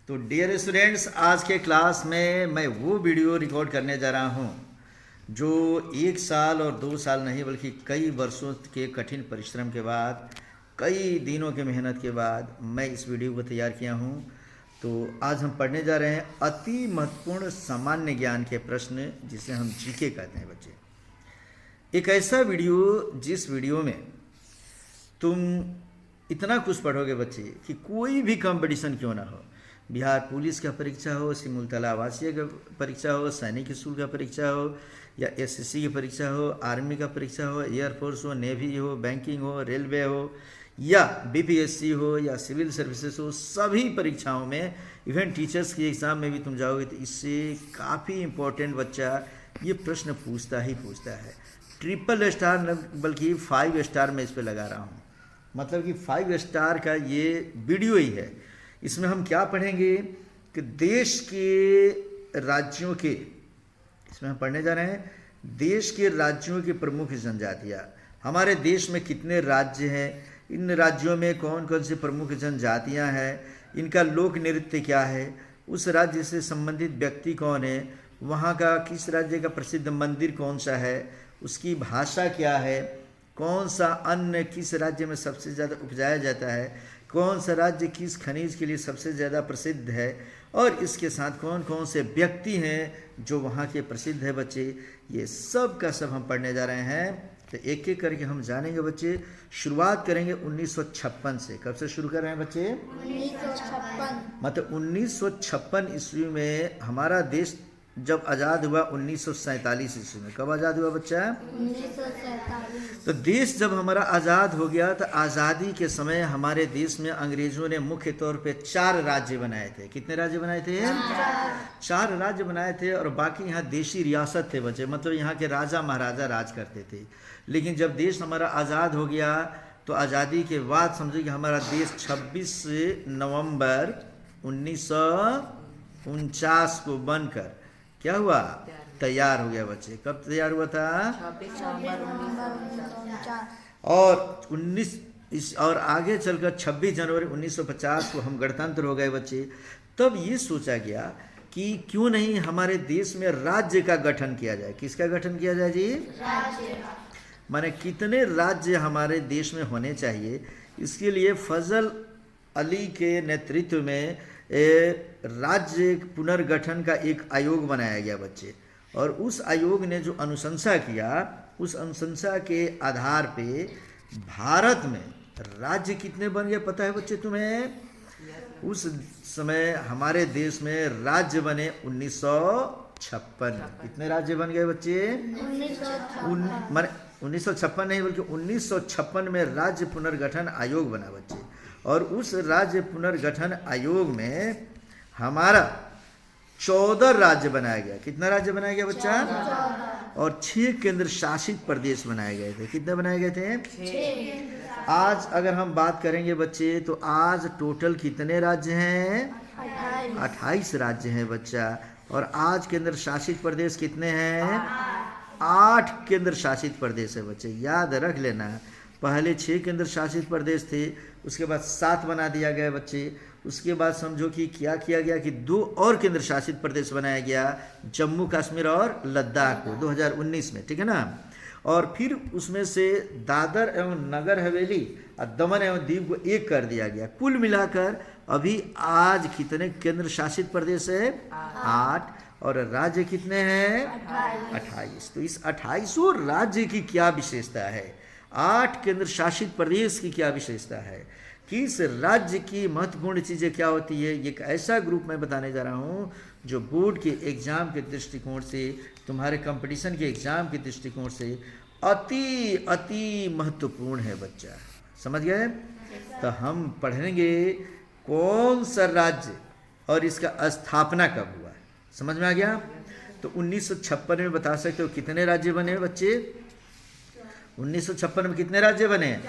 तो dear students, आज के क्लास में मैं वो वीडियो रिकॉर्ड करने जा रहा हूँ जो 1 साल और 2 साल नहीं बल्कि कई वर्षों के कठिन परिश्रम के बाद, कई दिनों के मेहनत के बाद मैं इस वीडियो को तैयार किया हूँ। तो आज हम पढ़ने जा रहे हैं अति महत्वपूर्ण सामान्य ज्ञान के प्रश्न, जिसे हम जीके कहते हैं बच्चे। एक ऐसा वीडियो जिस वीडियो में तुम इतना कुछ पढ़ोगे बच्चे कि कोई भी कंपटीशन क्यों ना हो, बिहार पुलिस का परीक्षा हो, सिमुलतला आवासीय का परीक्षा हो, सैनिक स्कूल का परीक्षा हो, या एसएससी की परीक्षा हो, आर्मी का परीक्षा हो, एयरफोर्स हो, नेवी हो, बैंकिंग हो, रेलवे हो, या बीपीएससी हो, या सिविल सर्विसेज हो, सभी परीक्षाओं में, इवन टीचर्स की एग्ज़ाम में भी तुम जाओगे तो इससे काफ़ी इम्पोर्टेंट बच्चा ये प्रश्न पूछता ही पूछता है। ट्रिपल स्टार बल्कि 5 स्टार में इस पर लगा रहा हूँ, मतलब कि 5 स्टार का ये वीडियो ही है। इसमें हम क्या पढ़ेंगे कि देश के राज्यों के, इसमें हम पढ़ने जा रहे हैं देश के राज्यों की प्रमुख जनजातियाँ। हमारे देश में कितने राज्य हैं, इन राज्यों में कौन कौन सी प्रमुख जनजातियाँ हैं, इनका लोक नृत्य क्या है, उस राज्य से संबंधित व्यक्ति कौन है, वहाँ का किस राज्य का प्रसिद्ध मंदिर कौन सा है, उसकी भाषा क्या है, कौन सा अन्न किस राज्य में सबसे ज़्यादा उपजाया जाता है, कौन सा राज्य किस खनिज के लिए सबसे ज़्यादा प्रसिद्ध है, और इसके साथ कौन कौन से व्यक्ति हैं जो वहाँ के प्रसिद्ध है बच्चे। ये सब का सब हम पढ़ने जा रहे हैं। तो एक एक करके हम जानेंगे बच्चे। शुरुआत करेंगे 1956 से। कब से शुरू कर रहे हैं बच्चे? 1956। मतलब 1956 ईस्वी में हमारा देश जब आज़ाद हुआ 1947 ईस्वी में। कब आज़ाद हुआ बच्चा? 1947। तो देश जब हमारा आज़ाद हो गया तो आज़ादी के समय हमारे देश में अंग्रेज़ों ने मुख्य तौर पे 4 राज्य बनाए थे। कितने राज्य बनाए थे? 4 राज्य बनाए थे, और बाकी यहाँ देशी रियासत थे बच्चे, मतलब यहाँ के राजा महाराजा राज करते थे। लेकिन जब देश हमारा आज़ाद हो गया तो आज़ादी के बाद समझो कि हमारा देश 26 नवंबर 1949 को बनकर क्या हुआ? तैयार हो गया बच्चे। कब तैयार हुआ था? 26 नवंबर 1949। और आगे चलकर 26 जनवरी 1950 को हम गणतंत्र हो गए बच्चे। तब ये सोचा गया कि क्यों नहीं हमारे देश में राज्य का गठन किया जाए। किसका गठन किया जाए जी? राज्य। माने कितने राज्य हमारे देश में होने चाहिए। इसके लिए फजल अली के नेतृत्व में राज्य पुनर्गठन का एक आयोग बनाया गया बच्चे, और उस आयोग ने जो अनुशंसा किया, उस अनुशंसा के आधार पे भारत में राज्य कितने बन गए पता है बच्चे तुम्हें? उस समय हमारे देश में राज्य बने 1956। कितने राज्य बन गए बच्चे? 1956 नहीं बल्कि 1956 में राज्य पुनर्गठन आयोग बना बच्चे। और उस राज्य पुनर्गठन आयोग में हमारा 14 राज्य बनाया गया। कितना राज्य बनाया गया बच्चा? 14। और 6 केंद्र शासित प्रदेश बनाए गए थे। कितने बनाए गए थे? 6। आज अगर हम बात करेंगे बच्चे तो आज टोटल कितने राज्य हैं? 28 राज्य हैं बच्चा। और आज केंद्र शासित प्रदेश कितने हैं? 8 केंद्र शासित प्रदेश है बच्चे, याद रख लेना। पहले 6 केंद्र शासित प्रदेश थे, उसके बाद 7 बना दिया गया बच्चे। उसके बाद समझो कि क्या किया गया कि 2 और केंद्र शासित प्रदेश बनाया गया, जम्मू कश्मीर और लद्दाख को 2019 में, ठीक है ना। और फिर उसमें से दादर एवं नगर हवेली और दमन एवं दीव को एक कर दिया गया। कुल मिलाकर अभी आज कितने केंद्र शासित प्रदेश है? 8। और राज्य कितने हैं? 28। तो इस 28 राज्य की क्या विशेषता है, 8 केंद्र शासित प्रदेश की क्या विशेषता है, किस राज्य की महत्वपूर्ण चीज़ें क्या होती है, ये एक ऐसा ग्रुप मैं बताने जा रहा हूँ जो बोर्ड के एग्ज़ाम के दृष्टिकोण से, तुम्हारे कंपटीशन के एग्ज़ाम के दृष्टिकोण से अति अति महत्वपूर्ण है बच्चा। समझ गए? तो हम पढ़ेंगे कौन सा राज्य और इसका स्थापना कब हुआ। समझ में आ गया? तो 1956 में बता सकते हो कितने राज्य बने बच्चे? 1956 में कितने राज्य बने?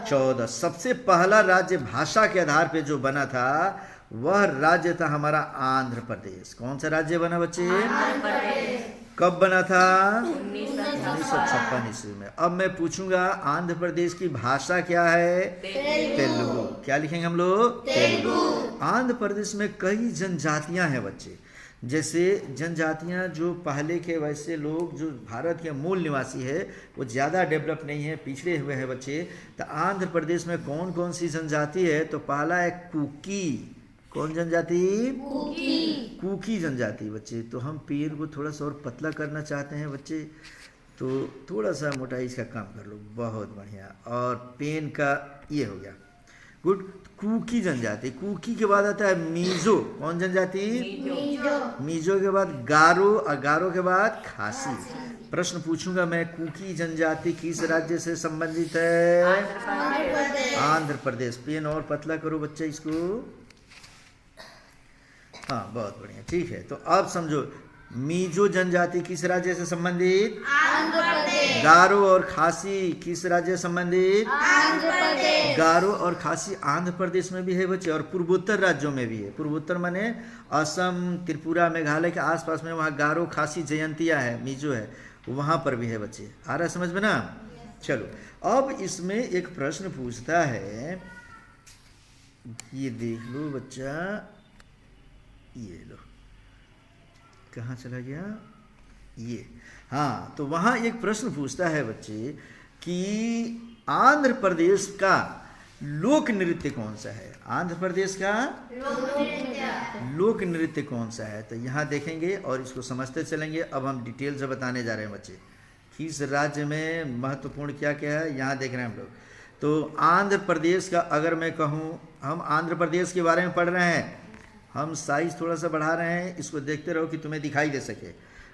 14। सबसे पहला राज्य भाषा के आधार पे जो बना था वह राज्य था हमारा आंध्र प्रदेश। कौन सा राज्य बना बच्चे? आंध्र प्रदेश। कब बना था? 1956 ईस्वी में। अब मैं पूछूंगा आंध्र प्रदेश की भाषा क्या है? तेलुगु। क्या लिखेंगे हम लोग? तेलुगु। आंध्र प्रदेश में कई जनजातियां हैं बच्चे। जैसे जनजातियां जो पहले के वैसे लोग जो भारत के मूल निवासी है वो ज़्यादा डेवलप नहीं है, पिछड़े हुए हैं बच्चे। तो आंध्र प्रदेश में कौन कौन सी जनजाति है? तो पहला है कुकी। कौन जनजाति? कुकी जनजाति बच्चे। तो हम पेन को थोड़ा सा और पतला करना चाहते हैं बच्चे, तो थोड़ा सा मोटाई इसका काम कर लो। बहुत बढ़िया। और पेन का ये हो गया, गुड। कुकी जनजाति। कुकी के बाद आता है मीजो। कौन जनजाति? मीजो के बाद गारो, और गारो के बाद खासी। प्रश्न पूछूंगा मैं, कुकी जनजाति किस राज्य से संबंधित है? आंध्र प्रदेश। पेन और पतला करो बच्चे इसको। हाँ, बहुत बढ़िया, ठीक है। तो अब समझो, मीजो जनजाति किस राज्य से संबंधित? आंध्र प्रदेश। गारो और खासी किस राज्य से संबंधित? आंध्र प्रदेश। गारो और खासी आंध्र प्रदेश में भी है बच्चे, और पूर्वोत्तर राज्यों में भी है। पूर्वोत्तर माने असम, त्रिपुरा, मेघालय के आसपास में, वहाँ गारो, खासी, जयंतिया है, मीजो है, वहाँ पर भी है बच्चे। आ रहा है समझ में ना? चलो, अब इसमें एक प्रश्न पूछता है, ये देख लो बच्चा, ये लो, कहाँ चला गया ये? हाँ, तो वहाँ एक प्रश्न पूछता है बच्चे कि आंध्र प्रदेश का लोक नृत्य कौन सा है? आंध्र प्रदेश का लोक नृत्य कौन सा है? तो यहाँ देखेंगे और इसको समझते चलेंगे। अब हम डिटेल से बताने जा रहे हैं बच्चे, किस राज्य में महत्वपूर्ण क्या क्या है, यहाँ देख रहे हैं हम लोग। तो आंध्र प्रदेश का अगर मैं कहूँ, हम आंध्र प्रदेश के बारे में पढ़ रहे हैं, हम साइज थोड़ा सा बढ़ा रहे हैं, इसको देखते रहो कि तुम्हें दिखाई दे सके।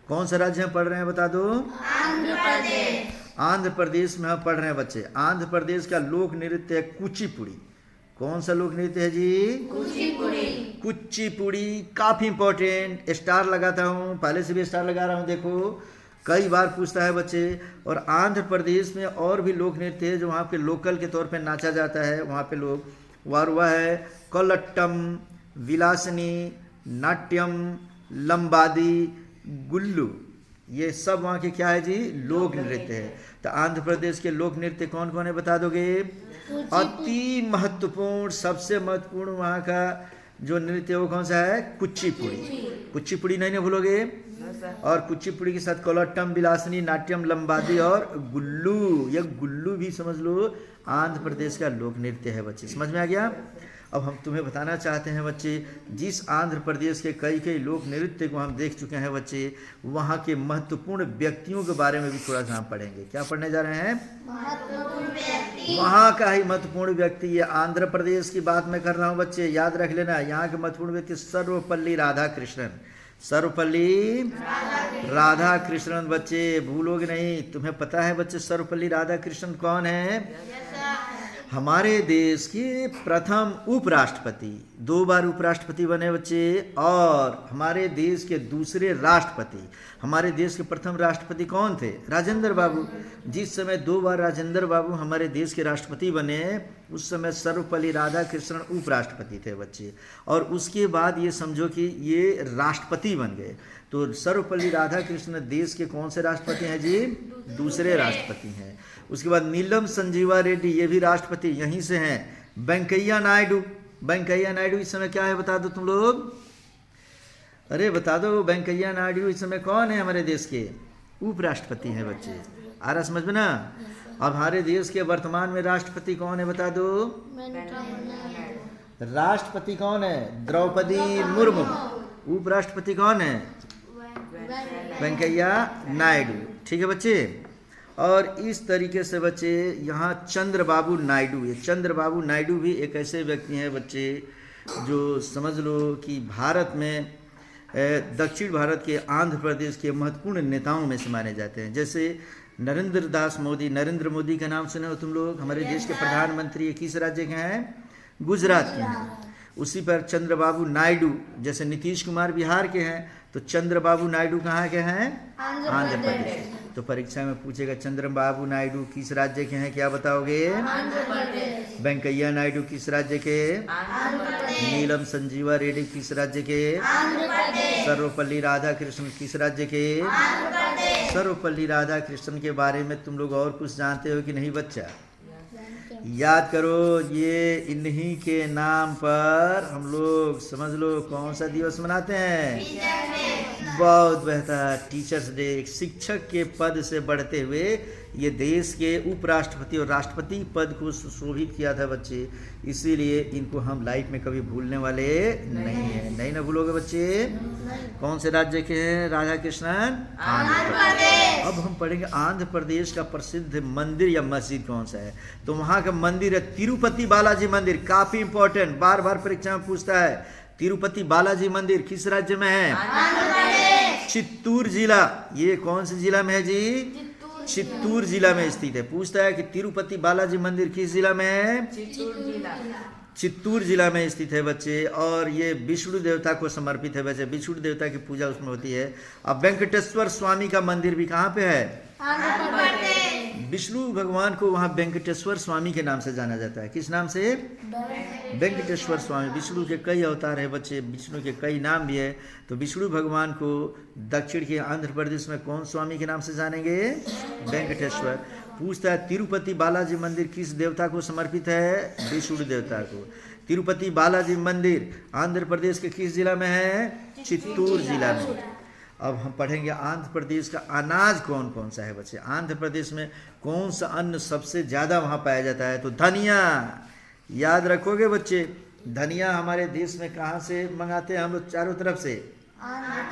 कौन सा राज्य में पढ़ रहे हैं बता दो? आंध्र प्रदेश। आंध्र प्रदेश में हम पढ़ रहे हैं बच्चे। आंध्र प्रदेश का लोक नृत्य है कुचिपुड़ी। कौन सा लोक नृत्य है जी? कुचिपुड़ी। काफी इंपॉर्टेंट, स्टार लगाता हूँ, पहले से भी स्टार लगा रहा हूँ, देखो कई बार पूछता है बच्चे। और आंध्र प्रदेश में और भी लोक नृत्य है जो वहाँ पे लोकल के तौर पे नाचा जाता है। वहाँ पे लोग वह है कोलट्टम, विलासनी, नाट्यम, लंबादी, गुल्लू, ये सब वहाँ के क्या है जी? लोक नृत्य है। तो आंध्र प्रदेश के लोक नृत्य कौन कौन है बता दोगे? अति महत्वपूर्ण, सबसे महत्वपूर्ण वहाँ का जो नृत्य है वो कौन सा है? कुचिपुड़ी। कुचिपुड़ी नहीं ना भूलोगे। और कुचिपुड़ी के साथ कोलट्टम, विलासनी, नाट्यम, लंबादी और गुल्लू। यह गुल्लू भी समझ लो आंध्र प्रदेश का लोक नृत्य है बच्चे। समझ में आ गया? अब हम तुम्हें बताना चाहते हैं बच्चे, जिस आंध्र प्रदेश के कई कई लोक नृत्य को हम देख चुके हैं बच्चे, वहाँ के महत्वपूर्ण व्यक्तियों के बारे में भी थोड़ा सा हम पढ़ेंगे। क्या पढ़ने जा रहे हैं? महत्वपूर्ण व्यक्ति। वहाँ का ही महत्वपूर्ण व्यक्ति। ये आंध्र प्रदेश की बात मैं कर रहा हूँ बच्चे, याद रख लेना। यहाँ के महत्वपूर्ण व्यक्ति सर्वपल्ली राधाकृष्णन। सर्वपल्ली राधाकृष्णन बच्चे, भूलोगे नहीं। तुम्हें पता है बच्चे सर्वपल्ली राधाकृष्णन कौन है? हमारे देश के प्रथम उपराष्ट्रपति, 2 बार उपराष्ट्रपति बने बच्चे। और हमारे देश के दूसरे राष्ट्रपति, हमारे देश के प्रथम राष्ट्रपति कौन थे? राजेंद्र बाबू। जिस समय 2 बार राजेंद्र बाबू हमारे देश के राष्ट्रपति बने, उस समय सर्वपल्ली राधाकृष्णन उपराष्ट्रपति थे बच्चे। और उसके बाद ये समझो कि ये राष्ट्रपति बन गए। तो सर्वपल्ली राधाकृष्णन देश के कौन से राष्ट्रपति हैं जी? दूसरे राष्ट्रपति हैं। उसके बाद नीलम संजीवा रेड्डी, ये भी राष्ट्रपति यहीं से हैं। वेंकैया नायडू, वेंकैया नायडू इस समय क्या है बता दो तुम लोग? अरे बता दो, वेंकैया नायडू इस समय कौन है? हमारे देश के उपराष्ट्रपति हैं बच्चे। आ रहा समझ में ना? अब हमारे देश के वर्तमान में राष्ट्रपति कौन है बता दो? राष्ट्रपति कौन है? द्रौपदी मुर्मू। उपराष्ट्रपति कौन है? वेंकैया नायडू। ठीक है बच्चे। और इस तरीके से बच्चे यहाँ चंद्रबाबू नायडू, ये चंद्रबाबू नायडू भी एक ऐसे व्यक्ति हैं बच्चे जो समझ लो कि भारत में दक्षिण भारत के आंध्र प्रदेश के महत्वपूर्ण नेताओं में से माने जाते हैं। जैसे नरेंद्र मोदी का नाम सुने हो तुम लोग? हमारे देश के प्रधानमंत्री किस राज्य के हैं? गुजरात के हैं। उसी पर चंद्रबाबू नायडू, जैसे नीतीश कुमार बिहार के हैं, तो चंद्रबाबू नायडू कहाँ के हैं? आंध्र प्रदेश। तो परीक्षा में पूछेगा चंद्रबाबू नायडू किस राज्य के हैं, क्या बताओगे? वेंकैया नायडू किस राज्य के? नीलम संजीवा रेड्डी किस राज्य के? सर्वपल्ली राधाकृष्णन किस राज्य के? सर्वपल्ली राधाकृष्णन के बारे में तुम लोग और कुछ जानते हो कि नहीं बच्चा? याद करो, ये इन्हीं के नाम पर हम लोग समझ लो कौन सा दिवस मनाते हैं? बहुत बेहतर, टीचर्स डे। शिक्षक के पद से बढ़ते हुए ये देश के उपराष्ट्रपति और राष्ट्रपति पद को सुशोभित किया था बच्चे, इसीलिए इनको हम लाइफ में कभी भूलने वाले नहीं हैं। नहीं ना भूलोगे बच्चे? कौन से राज्य के हैं राधा कृष्णन? आंध्र प्रदेश। अब हम पढ़ेंगे आंध्र प्रदेश का प्रसिद्ध मंदिर या मस्जिद कौन सा है। तो वहाँ का मंदिर है तिरुपति बालाजी मंदिर, काफी इंपॉर्टेंट, बार बार परीक्षा में पूछता है। तिरुपति बालाजी मंदिर किस राज्य में है? आंध्र प्रदेश। चित्तूर जिला। ये कौन से जिला में है जी? चित्तूर जिला में स्थित है। पूछता है कि तिरुपति बालाजी मंदिर किस जिला में है? चित्तूर जिला में स्थित है बच्चे। और ये विष्णु देवता को समर्पित है बच्चे, विष्णु देवता की पूजा उसमें होती है। अब वेंकटेश्वर स्वामी का मंदिर भी कहाँ पे है? आंध्र प्रदेश। विष्णु भगवान को वहाँ वेंकटेश्वर स्वामी के नाम से जाना जाता है। किस नाम से? वेंकटेश्वर स्वामी। विष्णु के कई अवतार है बच्चे, विष्णु के कई नाम भी है। तो विष्णु भगवान को दक्षिण के आंध्र प्रदेश में कौन स्वामी के नाम से जानेंगे? वेंकटेश्वर। पूछता है तिरुपति बालाजी मंदिर किस देवता को समर्पित है? विष्णु देवता को। तिरुपति बालाजी मंदिर आंध्र प्रदेश के किस जिला में है? चित्तूर जिला में। अब हम पढ़ेंगे आंध्र प्रदेश का अनाज कौन कौन सा है बच्चे। आंध्र प्रदेश में कौन सा अन्न सबसे ज़्यादा वहाँ पाया जाता है? तो धनिया। याद रखोगे बच्चे, धनिया हमारे देश में कहाँ से मंगाते हैं हम लोग? चारों तरफ से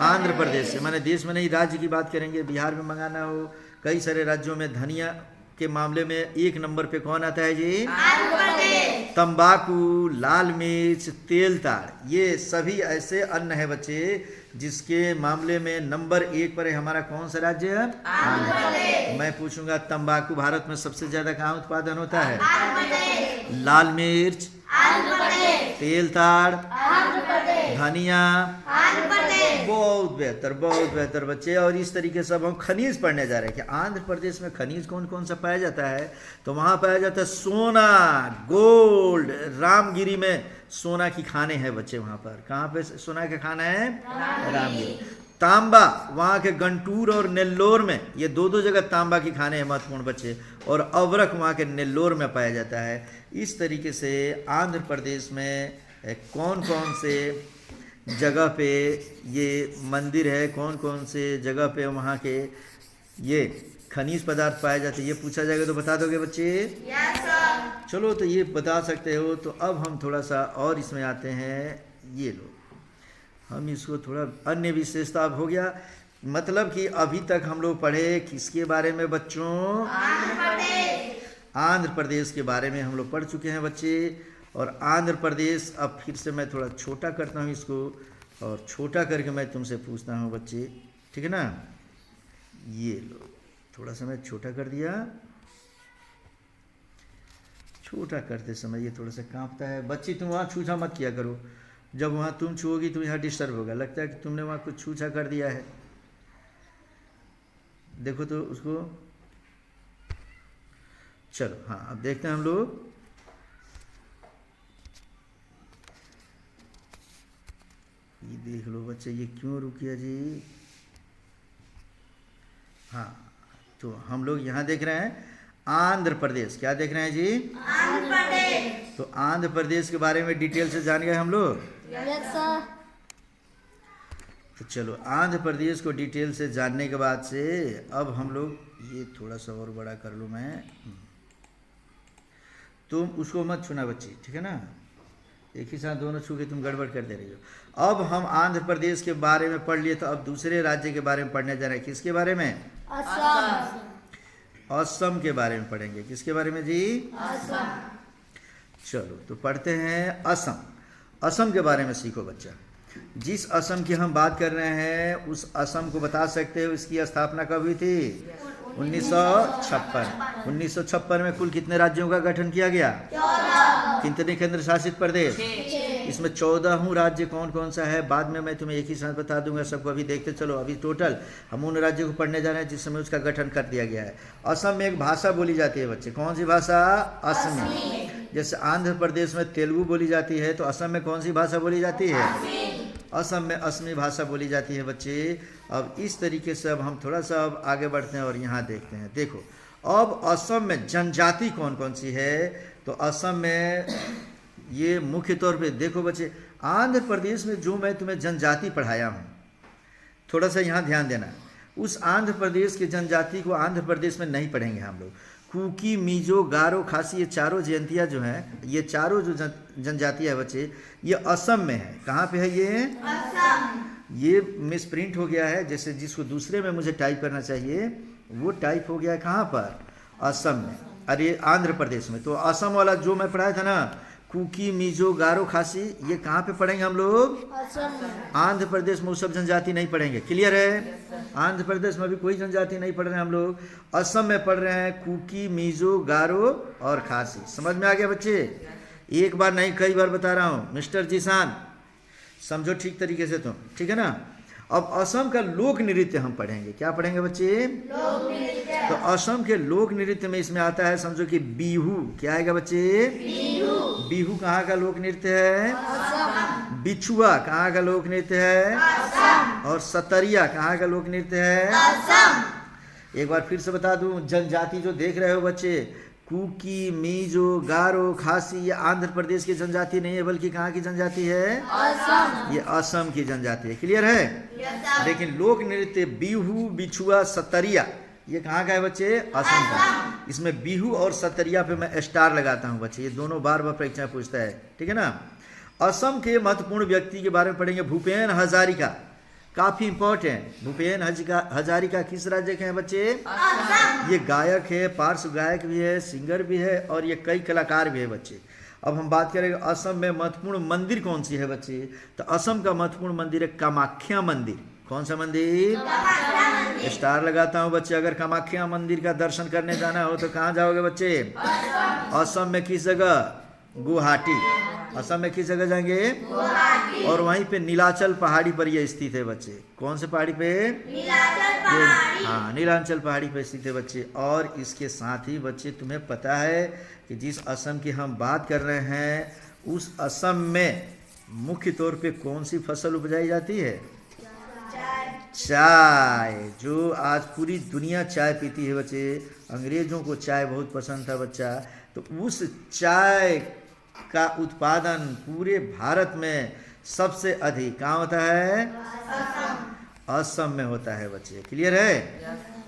आंध्र प्रदेश से। माने देश में नहीं, राज्य की बात करेंगे। बिहार में मंगाना हो, कई सारे राज्यों में धनिया के मामले में एक नंबर पे कौन आता है जी? आंध्र प्रदेश। तंबाकू, लाल मिर्च, तेल ताड़, ये सभी ऐसे अन्न है बच्चे जिसके मामले में नंबर 1 पर है हमारा कौन सा राज्य? आंध्र प्रदेश। मैं पूछूंगा तंबाकू भारत में सबसे ज्यादा कहाँ उत्पादन होता है? आंध्र प्रदेश। लाल मिर्च, आंध्र प्रदेश। तेल ताड़, आंध्र प्रदेश। धनिया। आंध्र प्रदेश। बहुत बेहतर, बहुत बेहतर बच्चे। और इस तरीके से अब हम खनिज पढ़ने जा रहे हैं कि आंध्र प्रदेश में खनिज कौन कौन सा पाया जाता है। तो वहाँ पाया जाता है सोना, गोल्ड। रामगिरी में सोना की खाने हैं बच्चे। वहाँ पर कहाँ पे सोना का खाना है? रामगिरी। तांबा वहाँ के गंटूर और नेल्लोर में, ये दो जगह तांबा की खाने हैं महत्वपूर्ण बच्चे। और अवरक वहाँ के नेल्लोर में पाया जाता है। इस तरीके से आंध्र प्रदेश में कौन कौन से जगह पे ये मंदिर है, कौन कौन से जगह पे वहाँ के ये खनिज पदार्थ पाए जाते हैं, ये पूछा जाएगा तो बता दोगे बच्चे? Yes sir. चलो, तो ये बता सकते हो। तो अब हम थोड़ा सा और इसमें आते हैं। ये लो, हम इसको थोड़ा अन्य विशेषता अब हो गया। मतलब कि अभी तक हम लोग पढ़े किसके बारे में बच्चों? आंध्र प्रदेश। आंध्र प्रदेश के बारे में हम लोग पढ़ चुके हैं बच्चे। और आंध्र प्रदेश, अब फिर से मैं थोड़ा छोटा करता हूँ इसको, और छोटा करके मैं तुमसे पूछता हूँ बच्चे, ठीक है ना? ये लो, थोड़ा सा मैं छोटा कर दिया। छोटा करते समय ये थोड़ा सा कांपता है बच्ची। तुम वहाँ छूछा मत किया करो, जब वहाँ तुम छूओगी तो यहाँ डिस्टर्ब होगा। लगता है कि तुमने वहाँ कुछ छूछा कर दिया है। देखो तो उसको। चलो, हाँ, अब देखते हैं हम लोग। ये देख लो बच्चे, ये क्यों रुक गया जी? हाँ, तो हम लोग यहाँ देख रहे हैं आंध्र प्रदेश। क्या देख रहे हैं जी? आंध्र प्रदेश। तो आंध्र प्रदेश के बारे में डिटेल से जान गए हम लोग। Yes sir. तो चलो, आंध्र प्रदेश को डिटेल से जानने के बाद से अब हम लोग ये थोड़ा सा और बड़ा कर लूँ मैं। तुम उसको मत छूना बच्ची, ठीक है ना? एक ही साथ दोनों छू के तुम गड़बड़ कर दे रही हो। अब हम आंध्र प्रदेश के बारे में पढ़ लिए, तो अब दूसरे राज्य के बारे में पढ़ने जा रहे हैं। किसके बारे में? असम। असम के बारे में पढ़ेंगे। किसके बारे में जी? असम। चलो, तो पढ़ते हैं असम। असम के बारे में सीखो बच्चा। जिस असम की हम बात कर रहे हैं उस असम को बता सकते हो इसकी स्थापना कब हुई थी? 1956। 1956 में कुल कितने राज्यों का गठन किया गया? 14। कितने केंद्र शासित प्रदेश? इसमें 14 राज्य कौन कौन सा है बाद में मैं तुम्हें एक ही साथ बता दूंगा सबको। अभी देखते चलो। अभी टोटल हम उन राज्यों को पढ़ने जा रहे हैं जिस समय उसका गठन कर दिया गया है। असम में एक भाषा बोली जाती है बच्चे। कौन सी भाषा? असमी। जैसे आंध्र प्रदेश में तेलुगु बोली जाती है, तो असम में कौन सी भाषा बोली जाती है? असम में असमी भाषा बोली जाती है बच्चे। अब इस तरीके से अब हम थोड़ा सा अब आगे बढ़ते हैं और यहाँ देखते हैं। देखो अब असम में जनजाति कौन कौन सी है, तो असम में ये मुख्य तौर पे देखो बच्चे, आंध्र प्रदेश में जो मैं तुम्हें जनजाति पढ़ाया हूँ, थोड़ा सा यहाँ ध्यान देना, उस आंध्र प्रदेश की जनजाति को आंध्र प्रदेश में नहीं पढ़ेंगे हम लोग। कुकी, मिजो, गारो, खासी, ये चारों जयंतियाँ जो हैं, ये चारों जो जनजातियाँ है बच्चे, ये असम में है। कहाँ पे है ये? असम। ये मिस प्रिंट हो गया है, जैसे जिसको दूसरे में मुझे टाइप करना चाहिए वो टाइप हो गया है कहाँ पर? असम में। अरे आंध्र प्रदेश में। तो असम वाला जो मैं पढ़ाया था ना, कुकी, मिजो, गारो, खासी, ये कहाँ पे पढ़ेंगे हम लोग? आंध्र प्रदेश में। वो सब जनजाति नहीं पढ़ेंगे। क्लियर है? आंध्र प्रदेश में भी कोई जनजाति नहीं पढ़ रहे हैं हम लोग, असम में पढ़ रहे हैं कुकी, मिजो, गारो और खासी। समझ में आ गया बच्चे? एक बार नहीं कई बार बता रहा हूँ। मिस्टर जीशान समझो ठीक तरीके से तुम, ठीक है ना। अब असम का लोक नृत्य हम पढ़ेंगे। क्या पढ़ेंगे बच्चे? लोक नृत्य। तो असम के लोक नृत्य में इसमें आता है, समझो कि बिहू। क्या आएगा बच्चे? बिहू। बिहू कहाँ का लोक नृत्य है? असम। बिछुआ कहाँ का लोक नृत्य है? असम। और सतरिया कहाँ का लोक नृत्य है? असम। एक बार फिर से बता दूं, जनजाति जो देख रहे हो बच्चे, कुकी, मिजो, गारो, खासी, ये आंध्र प्रदेश की जनजाति नहीं है, बल्कि कहाँ की जनजाति है? असम। ये असम की जनजाति है। क्लियर है? लेकिन लोक नृत्य बिहू, बिछुआ, सतरिया, ये कहाँ का है बच्चे? असम का। इसमें बिहू और सतरिया पे मैं स्टार लगाता हूँ बच्चे, ये दोनों बार बार परीक्षा पूछता है, ठीक है ना। असम के महत्वपूर्ण व्यक्ति के बारे में पढ़ेंगे। भूपेन हजारिका, काफी इंपॉर्टेंट। भूपेन हजारिका किस राज्य के हैं बच्चे? असम। ये गायक है, पार्श्व गायक भी है, सिंगर भी है और ये कई कलाकार भी है बच्चे। अब हम बात करेंगे असम में महत्वपूर्ण मंदिर कौन सी है बच्चे, तो असम का महत्वपूर्ण मंदिर है कामाख्या मंदिर। कौन सा मंदिर? स्टार लगाता हूँ बच्चे। अगर कामाख्या मंदिर का दर्शन करने जाना हो तो कहाँ जाओगे बच्चे? असम में किस जगह? गुवाहाटी। असम में किस जगह जाएंगे? गुवाहाटी। और वहीं पे नीलाचल पहाड़ी पर ये स्थित है बच्चे। कौन से पहाड़ी पे? नीलाचल पहाड़ी। हाँ, नीलाचल पहाड़ी पे स्थित है बच्चे। और इसके साथ ही बच्चे तुम्हें पता है कि जिस असम की हम बात कर रहे हैं, उस असम में मुख्य तौर पे कौन सी फसल उपजाई जाती है? चाय। जो आज पूरी दुनिया चाय पीती है बच्चे। अंग्रेजों को चाय बहुत पसंद था बच्चा, तो उस चाय का उत्पादन पूरे भारत में सबसे अधिक कहाँ होता है? असम में होता है बच्चे। क्लियर है?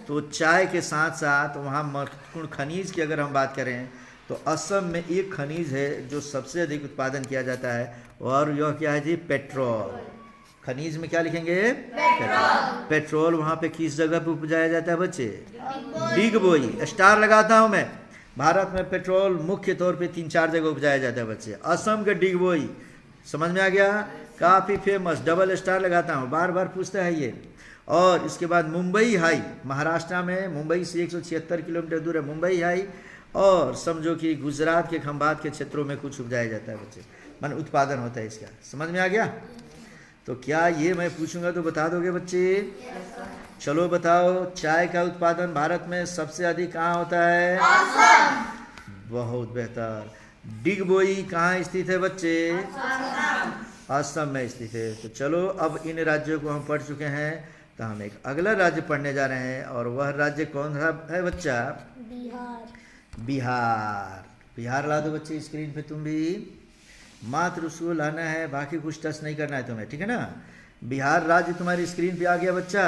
तो चाय के साथ साथ वहाँ महत्वपूर्ण खनिज की अगर हम बात करें तो असम में एक खनिज है जो सबसे अधिक उत्पादन किया जाता है, और यह क्या है जी? पेट्रोल। खनिज में क्या लिखेंगे? पेट्रोल। पेट्रोल वहाँ पे किस जगह पे उपजाया जाता है बच्चे? डिगबोई। स्टार लगाता हूँ मैं। भारत में पेट्रोल मुख्य तौर पे 3-4 जगह उपजाया जाता है बच्चे। असम के डिगबोई। समझ में आ गया? काफ़ी फेमस, डबल स्टार लगाता हूँ, बार बार पूछता है ये। और इसके बाद मुंबई हाई, महाराष्ट्र में मुंबई से 176 किलोमीटर दूर है मुंबई हाई। और समझो कि गुजरात के खंभात के क्षेत्रों में कुछ उपजाया जाता है बच्चे, मान उत्पादन होता है इसका। समझ में आ गया? तो क्या ये मैं पूछूंगा तो बता दोगे बच्चे? चलो बताओ, चाय का उत्पादन भारत में सबसे अधिक कहाँ होता है? असम। बहुत बेहतर। डिगबोई कहाँ स्थित है बच्चे? असम में स्थित है। तो चलो अब इन राज्यों को हम पढ़ चुके हैं, तो हम एक अगला राज्य पढ़ने जा रहे हैं, और वह राज्य कौन सा है बच्चा? बिहार। बिहार। बिहार ला दो बच्चे स्क्रीन पे। तुम भी मात्र उसको लाना है, बाकी कुछ टच नहीं करना है तुम्हें, ठीक है ना। बिहार राज्य तुम्हारी स्क्रीन पे आ गया बच्चा।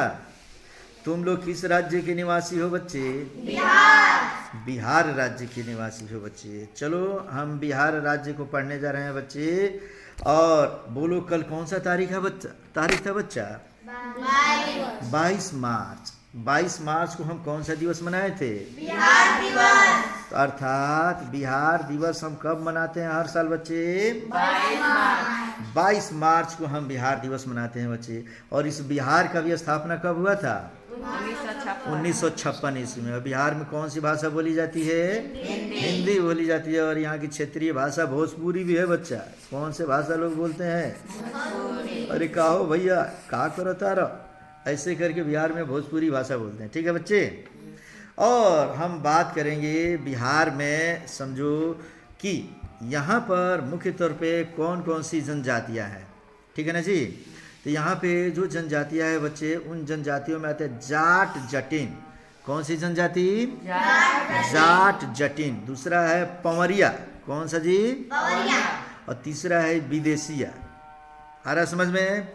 तुम लोग किस राज्य के निवासी हो बच्चे? बिहार। बिहार राज्य के निवासी हो बच्चे। चलो हम बिहार राज्य को पढ़ने जा रहे हैं बच्चे। और बोलो कल कौन सा तारीख है बच्चा? तारीख था बच्चा 22 मार्च। 22 मार्च को हम कौन सा दिवस मनाए थे? बिहार दिवस। तो अर्थात बिहार दिवस हम कब मनाते हैं हर साल बच्चे? 22 मार्च को हम बिहार दिवस मनाते हैं बच्चे। और इस बिहार का भी स्थापना कब हुआ था? 1956 ईस्वी में। बिहार में कौन सी भाषा बोली जाती है? हिंदी बोली जाती है। और यहाँ की क्षेत्रीय भाषा भोजपुरी भी है बच्चा। कौन से भाषा लोग बोलते हैं? अरे कहो भैया का करो तारा, ऐसे करके बिहार में भोजपुरी भाषा बोलते हैं, ठीक है बच्चे। और हम बात करेंगे बिहार में, समझो कि यहाँ पर मुख्य तौर पे कौन कौन सी जनजातियाँ हैं, ठीक है ना जी। तो यहाँ पे जो जनजातियाँ है बच्चे, उन जनजातियों में आते हैं जाट जटिन। कौन सी जनजाति? जाट जटिन। दूसरा है पंवरिया। कौन सा जी? पंवरिया। और तीसरा है विदेशिया। आ रहा समझ में?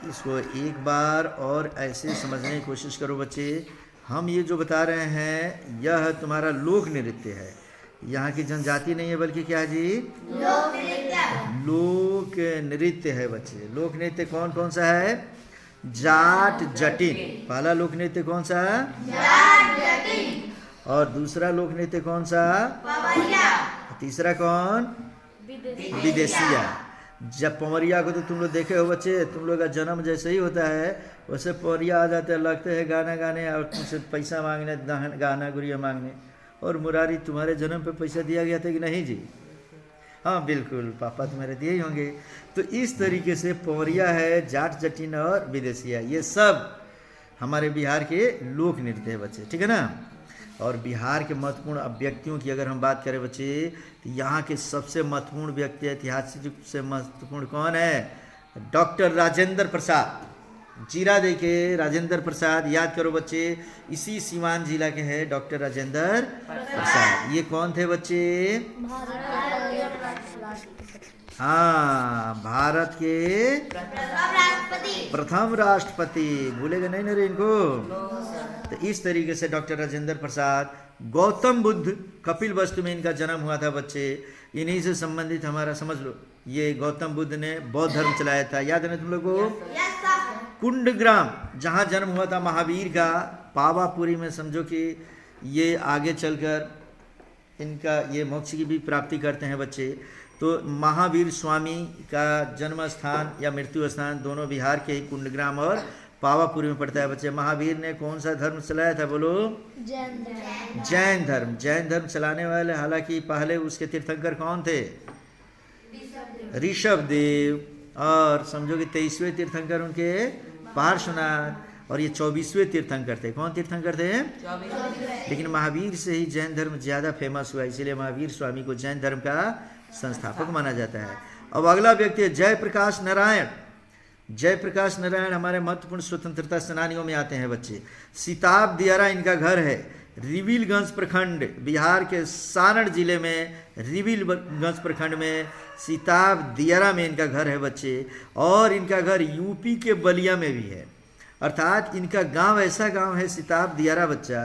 इसको एक बार और ऐसे समझने की कोशिश करो बच्चे। हम ये जो बता रहे हैं यह तुम्हारा लोक नृत्य है। यहाँ की जनजाति नहीं है बल्कि क्या जी? लोक नृत्य है बच्चे। लोक नृत्य कौन कौन सा है? जाट जटिन। पहला लोक नृत्य कौन सा? जाट जटिन। और दूसरा लोक नृत्य कौन सा? पंवरिया। तीसरा कौन? विदेशिया। जब पंवरिया को तो तुम लोग देखे हो बच्चे, तुम लोग का जन्म जैसे ही होता है वैसे पंवरिया आ जाते हैं, लगते हैं गाना गाने और तुमसे पैसा मांगने, गाना गुड़िया मांगने। और मुरारी, तुम्हारे जन्म पे पैसा दिया गया था कि नहीं जी? हाँ बिल्कुल, पापा तुम्हारे दिए ही होंगे। तो इस तरीके से पंवरिया है, जाट जटिन और विदेशिया, ये सब हमारे बिहार के लोक नृत्य है बच्चे, ठीक है ना। और बिहार के महत्वपूर्ण व्यक्तियों की अगर हम बात करें बच्चे, तो यहाँ के सबसे महत्वपूर्ण व्यक्ति, ऐतिहासिक रूप से महत्वपूर्ण कौन है? डॉक्टर राजेंद्र प्रसाद। जीरा दे के राजेंद्र प्रसाद याद करो बच्चे, इसी सीवान जिला के हैं डॉक्टर राजेंद्र प्रसाद। ये कौन थे बच्चे? हाँ, भारत के प्रथम राष्ट्रपति। भूलेगा नहीं ना रे इनको। तो इस तरीके से डॉक्टर राजेंद्र प्रसाद, गौतम बुद्ध, कपिल वस्तु में इनका जन्म हुआ था बच्चे। इन्हीं से संबंधित हमारा समझ लो, ये गौतम बुद्ध ने बौद्ध धर्म चलाया था, याद है ना तुम लोग को? कुंडग्राम जहाँ जन्म हुआ था महावीर का, पावापुरी में समझो कि ये आगे चलकर इनका ये मोक्ष की भी प्राप्ति करते हैं बच्चे। तो महावीर स्वामी का जन्म स्थान या मृत्यु स्थान दोनों बिहार के ही कुंडग्राम और पावापुरी में पड़ता है बच्चे। महावीर ने कौन सा धर्म चलाया था बोलो? जैन धर्म। जैन धर्म चलाने वाले, हालांकि पहले उसके तीर्थंकर कौन थे? ऋषभ देव। और समझो कि 23वें तीर्थंकर उनके पार्श्वनाथ, और ये 24वें तीर्थंकर थे। कौन तीर्थंकर थे? लेकिन महावीर से ही जैन धर्म ज़्यादा फेमस हुआ, इसीलिए महावीर स्वामी को जैन धर्म का संस्थापक माना जाता है। अब अगला व्यक्ति है जयप्रकाश नारायण। जयप्रकाश नारायण हमारे महत्वपूर्ण स्वतंत्रता सेनानियों में आते हैं बच्चे। सिताब दियारा इनका घर है। रिविलगंज प्रखंड, बिहार के सारण जिले में रिविलगंज प्रखंड में सिताब दियारा में इनका घर है बच्चे। और इनका घर यूपी के बलिया में भी है। अर्थात इनका गांव ऐसा गांव है सिताब दियारा बच्चा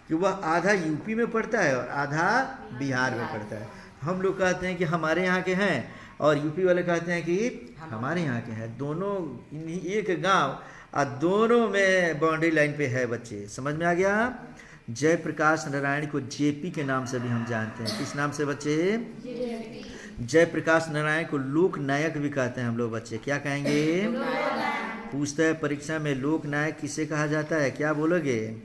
कि वह आधा यूपी में पड़ता है और आधा बिहार में पड़ता है। हम लोग कहते हैं कि हमारे यहाँ के हैं और यूपी वाले कहते हैं कि हमारे यहाँ के हैं। दोनों इन्हीं एक गांव और दोनों में बाउंड्री लाइन पे है बच्चे। समझ में आ गया? जयप्रकाश नारायण को जेपी के नाम से भी हम जानते हैं। किस नाम से बच्चे? जयप्रकाश नारायण को लोक नायक भी कहते हैं हम लोग बच्चे। क्या कहेंगे? पूछता है परीक्षा में, लोक नायक किसे कहा जाता है? क्या बोलोगे?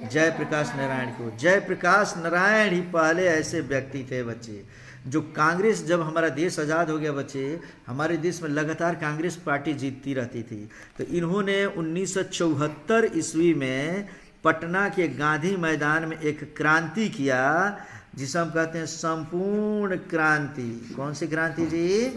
जयप्रकाश नारायण को। जयप्रकाश नारायण ही पहले ऐसे व्यक्ति थे बच्चे जो कांग्रेस, जब हमारा देश आज़ाद हो गया बच्चे, हमारे देश में लगातार कांग्रेस पार्टी जीतती रहती थी। तो इन्होंने 1974 ईस्वी में पटना के गांधी मैदान में एक क्रांति किया जिसे हम कहते हैं संपूर्ण क्रांति। कौन सी क्रांति जी?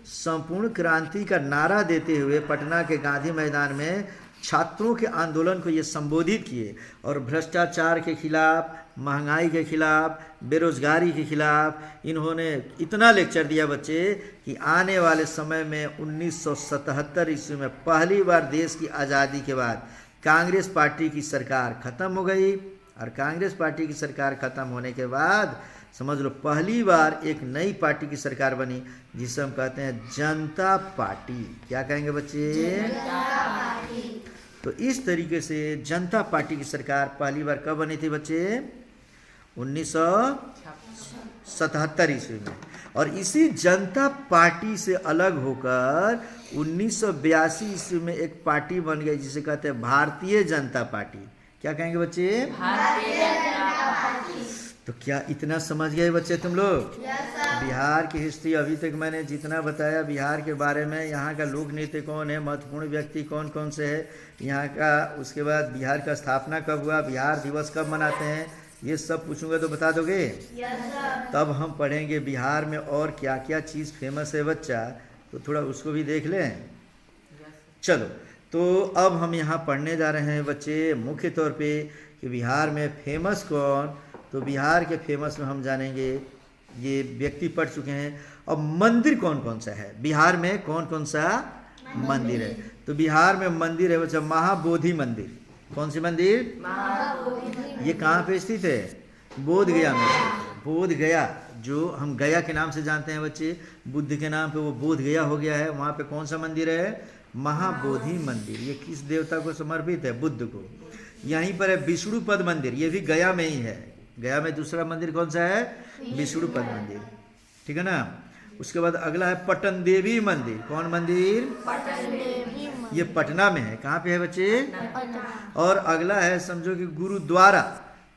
संपूर्ण क्रांति का नारा देते हुए पटना के गांधी मैदान में छात्रों के आंदोलन को ये संबोधित किए और भ्रष्टाचार के खिलाफ, महंगाई के खिलाफ, बेरोजगारी के खिलाफ इन्होंने इतना लेक्चर दिया बच्चे कि आने वाले समय में 1977 ईस्वी में पहली बार देश की आज़ादी के बाद कांग्रेस पार्टी की सरकार खत्म हो गई। और कांग्रेस पार्टी की सरकार खत्म होने के बाद समझ लो पहली बार एक नई पार्टी की सरकार बनी जिसे हम कहते हैं जनता पार्टी। क्या कहेंगे बच्चे? जनता पार्टी। तो इस तरीके से जनता पार्टी की सरकार पहली बार कब बनी थी बच्चे? 1977 ईस्वी में। और इसी जनता पार्टी से अलग होकर 1982 ईस्वी में एक पार्टी बन गई जिसे कहते हैं भारतीय जनता पार्टी। क्या कहेंगे बच्चे? भारतीय जनता पार्टी। तो क्या इतना समझ गए बच्चे तुम लोग? बिहार की हिस्ट्री अभी तक मैंने जितना बताया बिहार के बारे में, यहाँ का लोक नृत्य कौन है, महत्वपूर्ण व्यक्ति कौन कौन से है यहाँ का, उसके बाद बिहार का स्थापना कब हुआ, बिहार दिवस कब मनाते हैं, ये सब पूछूंगा तो बता दोगे? तब हम पढ़ेंगे बिहार में और क्या क्या चीज़ फेमस है बच्चा, तो थोड़ा उसको भी देख लें। चलो, तो अब हम यहाँ पढ़ने जा रहे हैं बच्चे मुख्य तौर पे कि बिहार में फेमस कौन। तो बिहार के फेमस में हम जानेंगे, ये व्यक्ति पढ़ चुके हैं। अब मंदिर कौन कौन सा है बिहार में, कौन कौन सा मंदिर है। तो बिहार में मंदिर है बच्चा महाबोधि मंदिर। कौन सी मंदिर? ये कहाँ पे स्थित है? बोध गया में स्थित है। बोध गया, जो हम गया के नाम से जानते हैं बच्चे, बुद्ध के नाम पे वो बोध गया हो गया है। वहाँ पे कौन सा मंदिर है? महाबोधि मंदिर। ये किस देवता को समर्पित है? बुद्ध को। यहीं पर है विष्णुपद मंदिर, ये भी गया में ही है। गया में दूसरा मंदिर कौन सा है? विष्णुपद मंदिर, ठीक है ना। उसके बाद अगला है पटन देवी मंदिर। कौन मंदिर? ये पटना में है। कहाँ पे है बच्चे? और अगला है समझो कि गुरुद्वारा।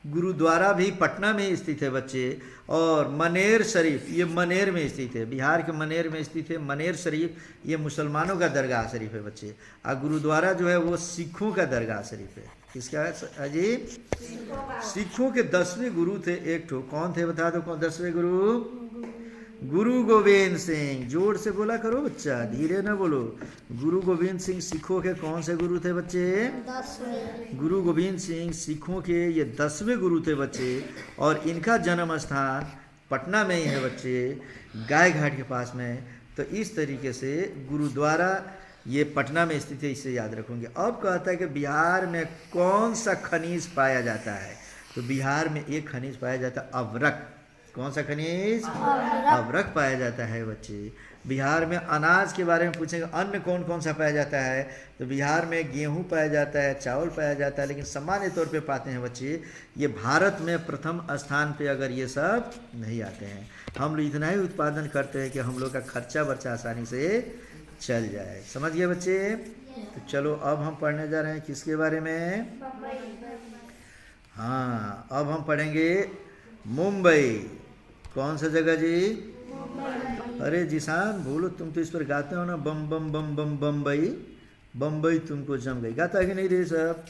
गुरुद्वारा भी पटना में ही स्थित है बच्चे। और मनेर शरीफ, ये मनेर में स्थित है, बिहार के मनेर में स्थित है। मनेर शरीफ ये मुसलमानों का दरगाह शरीफ है बच्चे। और गुरुद्वारा जो है वो सिखों का दरगाह शरीफ है। किसका है अजीब? सिखों के 10वें गुरु थे एक ठो। कौन थे बता दो, कौन 10वें गुरु? गुरु गोविंद सिंह। जोर से बोला करो बच्चा, धीरे ना बोलो। गुरु गोविंद सिंह सिखों के कौन से गुरु थे बच्चे? 10वें। गुरु गोविंद सिंह सिखों के ये 10वें गुरु थे बच्चे। और इनका जन्म स्थान पटना में ही है बच्चे, गाय घाट के पास में। तो इस तरीके से गुरुद्वारा ये पटना में स्थित है, इसे याद रखोगे। अब कहता है कि बिहार में कौन सा खनिज पाया जाता है। तो बिहार में एक खनिज पाया जाता है अवरक। कौन सा खनिज? अवरक पाया जाता है बच्चे। बिहार में अनाज के बारे में पूछेंगे, अन्न कौन कौन सा पाया जाता है। तो बिहार में गेहूं पाया जाता है, चावल पाया जाता है, लेकिन सामान्य तौर पे पाते हैं बच्चे ये भारत में प्रथम स्थान पे अगर ये सब नहीं आते हैं। हम लोग इतना ही उत्पादन करते हैं कि हम लोग का खर्चा बर्चा आसानी से चल जाए। समझ गए बच्चे? तो चलो अब हम पढ़ने जा रहे हैं किसके बारे में? हाँ, अब हम पढ़ेंगे मुंबई। कौन सा जगह जी? अरे जिसान बोलो, तुम तो इस पर गाते हो ना, बम बम बम बम बम्बई, बम्बई तुमको जम गई। गाता है कि नहीं रे साहब?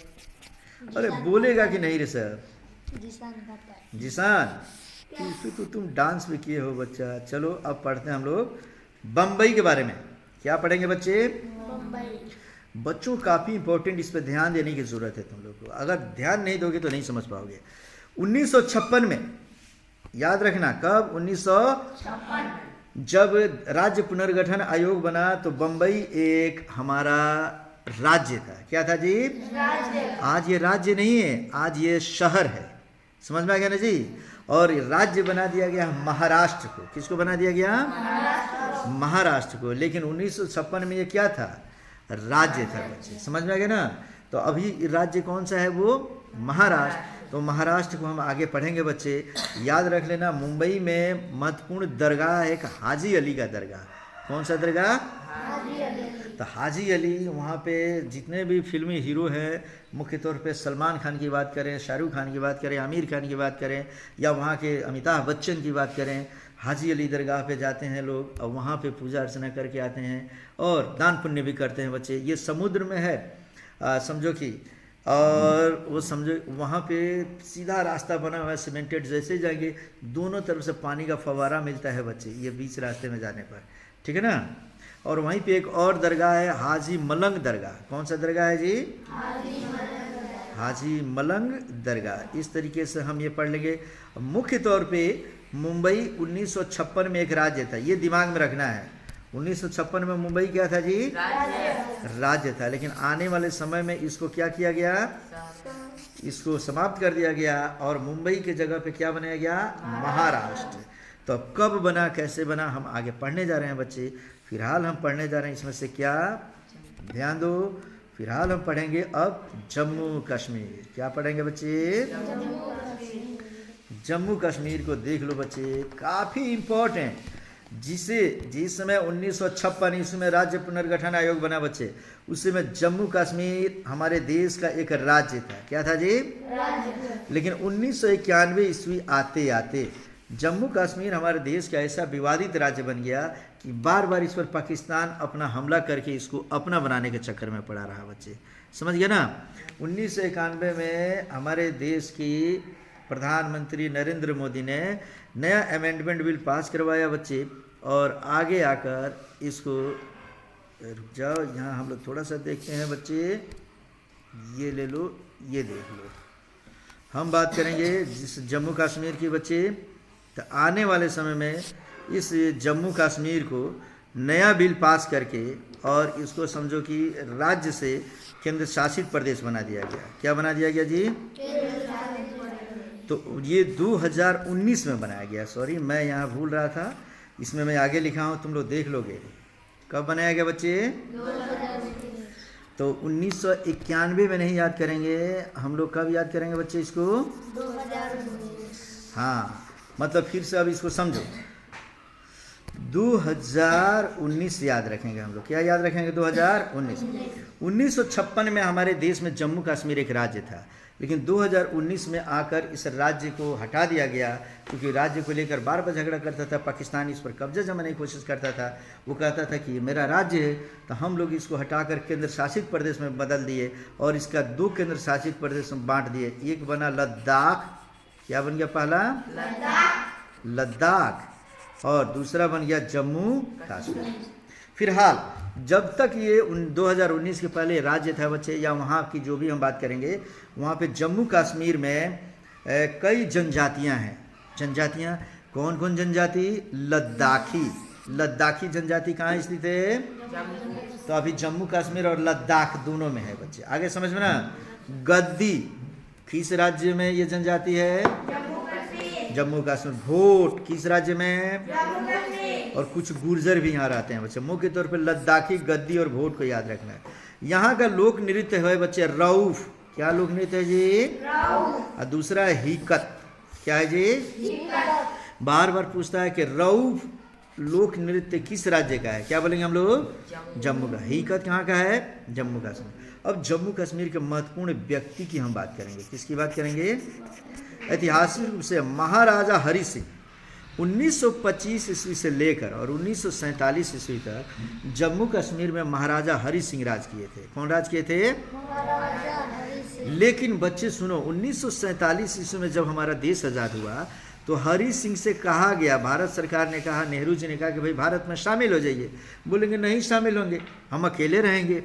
अरे बोलेगा कि नहीं रे साहब? जिसान तुम डांस भी किए हो बच्चा। चलो अब पढ़ते हैं हम लोग बम्बई के बारे में। क्या पढ़ेंगे बच्चे? बच्चों काफ़ी इंपॉर्टेंट, इस पर ध्यान देने की ज़रूरत है तुम लोग को। अगर ध्यान नहीं दोगे तो नहीं समझ पाओगे। 1956 में, याद रखना कब? 1956 जब राज्य पुनर्गठन आयोग बना तो बम्बई एक हमारा राज्य था। क्या था जी? राज्य। आज ये राज्य नहीं है, आज ये शहर है। समझ में आ गया ना जी? और राज्य बना दिया गया महाराष्ट्र को। किसको बना दिया गया? महाराष्ट्र को। लेकिन 1956 में ये क्या था? राज्य था बच्चे। समझ में आ गया ना? तो अभी राज्य कौन सा है? वो महाराष्ट्र। तो महाराष्ट्र को हम आगे पढ़ेंगे बच्चे। याद रख लेना, मुंबई में महत्वपूर्ण दरगाह है एक हाजी अली का दरगाह। कौन सा दरगाह? हाजी अली। तो हाजी अली, वहाँ पे जितने भी फिल्मी हीरो हैं, मुख्य तौर पे सलमान खान की बात करें, शाहरुख खान की बात करें, आमिर खान की बात करें, या वहाँ के अमिताभ बच्चन की बात करें, हाजी अली दरगाह पे जाते हैं लोग और वहाँ पे पूजा अर्चना करके आते हैं और दान पुण्य भी करते हैं बच्चे। ये समुद्र में है समझो कि, और वो समझो वहाँ पे सीधा रास्ता बना हुआ है सीमेंटेड। जैसे जाएंगे दोनों तरफ से पानी का फवारा मिलता है बच्चे, ये बीच रास्ते में जाने पर, ठीक है ना। और वहीं पे एक और दरगाह है हाजी मलंग दरगाह। कौन सा दरगाह है जी? हाजी मलंग दरगाह। इस तरीके से हम ये पढ़ लेंगे। मुख्य तौर पे मुंबई 1956 में एक राज्य था, ये दिमाग में रखना है। 1956 में मुंबई क्या था जी? राज्य था। लेकिन आने वाले समय में इसको क्या किया गया? इसको समाप्त कर दिया गया और मुंबई के जगह पे क्या बनाया गया? महाराष्ट्र। तो अब कब बना, कैसे बना, हम आगे पढ़ने जा रहे हैं बच्चे। फिलहाल हम पढ़ने जा रहे हैं इसमें से क्या, ध्यान दो। फिलहाल हम पढ़ेंगे अब जम्मू कश्मीर। क्या पढ़ेंगे बच्चे? जम्मू कश्मीर को देख लो बच्चे, काफ़ी इम्पोर्टेंट। जिस समय 1956 ईस्वी में राज्य पुनर्गठन आयोग बना बच्चे, उस समय जम्मू कश्मीर हमारे देश का एक राज्य था। क्या था जी? राज्य। लेकिन 1991 ईस्वी आते आते जम्मू कश्मीर हमारे देश का ऐसा विवादित राज्य बन गया कि बार बार इस पर पाकिस्तान अपना हमला करके इसको अपना बनाने के चक्कर में पड़ा रहा बच्चे। समझ गए ना? 1991 में हमारे देश की प्रधानमंत्री नरेंद्र मोदी ने नया अमेंडमेंट बिल पास करवाया बच्चे, और आगे आकर इसको, रुक जाओ, यहाँ हम लोग थोड़ा सा देखते हैं बच्चे, ये ले लो, ये देख लो। हम बात करेंगे जिस जम्मू कश्मीर की बच्चे, तो आने वाले समय में इस जम्मू कश्मीर को नया बिल पास करके और इसको समझो कि राज्य से केंद्र शासित प्रदेश बना दिया गया। क्या बना दिया गया जी? तो ये 2019 में बनाया गया। सॉरी, मैं यहाँ भूल रहा था, इसमें मैं आगे लिखा हूँ, तुम लोग देख लोगे। कब बनाया गया बच्चे? 2019। तो 1991 में नहीं याद करेंगे हम लोग, कब याद करेंगे बच्चे इसको? 2019। हाँ, मतलब फिर से अब इसको समझो, 2019 याद रखेंगे हम लोग। क्या याद रखेंगे? 2019। 1956 में हमारे देश में जम्मू कश्मीर एक राज्य था, लेकिन 2019 में आकर इस राज्य को हटा दिया गया, क्योंकि राज्य को लेकर बार बार झगड़ा करता था। पाकिस्तान इस पर कब्जा जमाने की कोशिश करता था। वो कहता था कि ये मेरा राज्य है, तो हम लोग इसको हटाकर केंद्र शासित प्रदेश में बदल दिए और इसका 2 केंद्र शासित प्रदेश में बांट दिए। एक बना लद्दाख, क्या बन गया? पहला लद्दाख, और दूसरा बन गया जम्मू कश्मीर। फिलहाल जब तक ये 2019 के पहले राज्य था बच्चे, या वहाँ की जो भी हम बात करेंगे, वहाँ पे जम्मू कश्मीर में कई जनजातियाँ हैं। जनजातियाँ कौन कौन? जनजाति लद्दाखी जनजाति कहाँ स्थित है? तो अभी जम्मू कश्मीर और लद्दाख दोनों में है बच्चे। आगे समझ में ना? गद्दी किस राज्य में ये जनजाति है? जम्मू कश्मीर। भोट किस राज्य में? और कुछ गुर्जर भी यहाँ रहते हैं बच्चे। मुख्य तौर पर लद्दाखी, गद्दी और भोट को याद रखना है। यहाँ का लोक नृत्य है बच्चे रऊफ। क्या लोक नृत्य है जी? रऊफ। और दूसरा है हिकत। क्या है जी? हिकत। बार बार पूछता है कि रऊफ लोक नृत्य किस राज्य का है? क्या बोलेंगे हम लोग? जम्मू का। हिकत कहाँ का है? जम्मू कश्मीर। अब जम्मू कश्मीर के महत्वपूर्ण व्यक्ति की हम बात करेंगे। किसकी बात करेंगे? ऐतिहासिक रूप से महाराजा हरि सिंह 1925 ईस्वी से लेकर और 1947 ईस्वी तक जम्मू कश्मीर में महाराजा हरि सिंह राज किए थे। कौन राज किए थे? महाराजा हरि सिंह। लेकिन बच्चे सुनो, 1947 ईस्वी में जब हमारा देश आज़ाद हुआ तो हरि सिंह से कहा गया, भारत सरकार ने कहा, नेहरू जी ने कहा कि भाई भारत में शामिल हो जाइए। बोलेंगे नहीं शामिल होंगे, हम अकेले रहेंगे।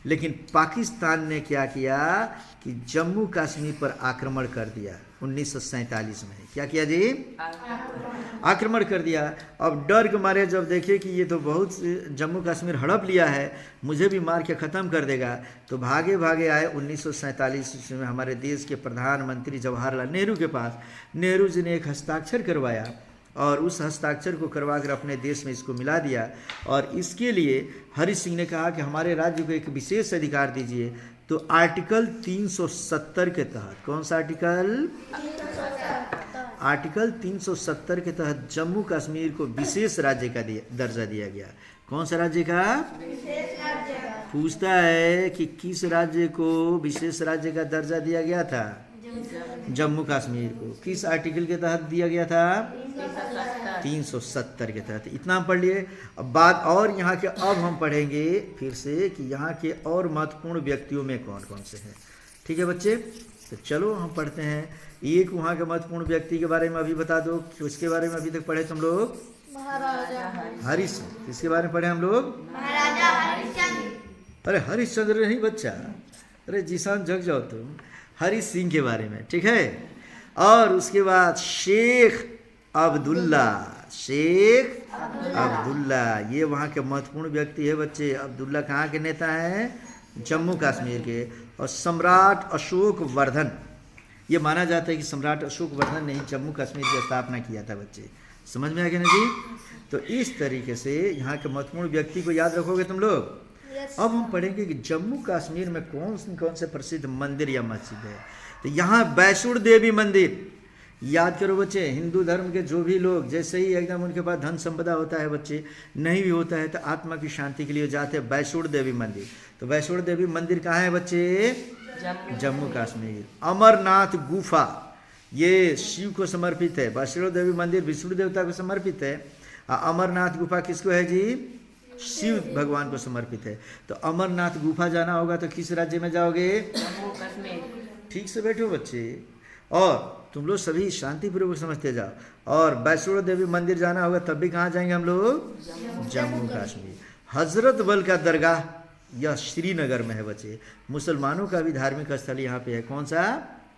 लेकिन पाकिस्तान ने क्या किया कि जम्मू कश्मीर पर आक्रमण कर दिया 1947 में। क्या किया जी? आक्रमण कर दिया। अब डर के मारे जब देखे कि ये तो बहुत जम्मू कश्मीर हड़प लिया है, मुझे भी मार के ख़त्म कर देगा, तो भागे भागे आए 1947 ईस्वी में हमारे देश के प्रधानमंत्री जवाहरलाल नेहरू के पास। नेहरू जी ने एक हस्ताक्षर करवाया और उस हस्ताक्षर को करवा कर अपने देश में इसको मिला दिया। और इसके लिए हरि सिंह ने कहा कि हमारे राज्य को एक विशेष अधिकार दीजिए। तो आर्टिकल 370 के तहत, कौन सा आर्टिकल? आर्टिकल 370 के तहत जम्मू कश्मीर को विशेष राज्य का दर्जा दिया गया। कौन सा राज्य का? विशेष राज्य का। पूछता है कि किस राज्य को विशेष राज्य का दर्जा दिया गया था? जम्मू कश्मीर को। किस आर्टिकल के तहत दिया गया था? 370 के तहत। इतना हम पढ़ लिए। अब बात और यहाँ के, अब हम पढ़ेंगे फिर से कि यहाँ के और महत्वपूर्ण व्यक्तियों में कौन कौन से हैं। ठीक है बच्चे, तो चलो हम पढ़ते हैं। एक वहाँ के महत्वपूर्ण व्यक्ति के बारे में अभी बता दो कि उसके बारे में अभी तक पढ़े तुम लोग? महाराजा हरि सिंह। किसके बारे में पढ़े हम लोग? महाराजा हरिश्चंद्र। अरे हरिश्चंद्र नहीं बच्चा, अरे जीसान जग जाओ तुम। हरि सिंह के बारे में, ठीक है। और उसके बाद शेख अब्दुल्ला। शेख अब्दुल्ला, ये वहाँ के महत्वपूर्ण व्यक्ति है बच्चे। अब्दुल्ला कहाँ के नेता हैं? जम्मू कश्मीर के। और सम्राट अशोक वर्धन, ये माना जाता है कि सम्राट अशोक वर्धन ने ही जम्मू कश्मीर की स्थापना किया था बच्चे। समझ में आ गया ना जी? तो इस तरीके से यहाँ के महत्वपूर्ण व्यक्ति को याद रखोगे तुम लोग। अब हम पढ़ेंगे कि जम्मू कश्मीर में कौन से प्रसिद्ध मंदिर या मस्जिद है। तो यहाँ वैष्णो देवी मंदिर, याद करो बच्चे। हिंदू धर्म के जो भी लोग, जैसे ही एकदम उनके पास धन संपदा होता है बच्चे, नहीं भी होता है, तो आत्मा की शांति के लिए जाते हैं वैष्णो देवी मंदिर। तो वैष्णो देवी मंदिर कहाँ है बच्चे? जम्मू कश्मीर। अमरनाथ गुफा, ये शिव को समर्पित है। वैष्णो देवी मंदिर विष्णु देवता को समर्पित है। अमरनाथ गुफा किसको है जी? शिव भगवान को समर्पित है। तो अमरनाथ गुफा जाना होगा तो किस राज्य में जाओगे? जम्मू कश्मीर। ठीक से बैठो बच्चे। और तुम लोग सभी शांतिपूर्वक समझते जाओ। और वैष्णो देवी मंदिर जाना होगा तब भी कहाँ जाएंगे हम लोग? जम्मू कश्मीर। हजरत बल का दरगाह यह श्रीनगर में है बच्चे। मुसलमानों का भी धार्मिक स्थल यहाँ पे है। कौन सा?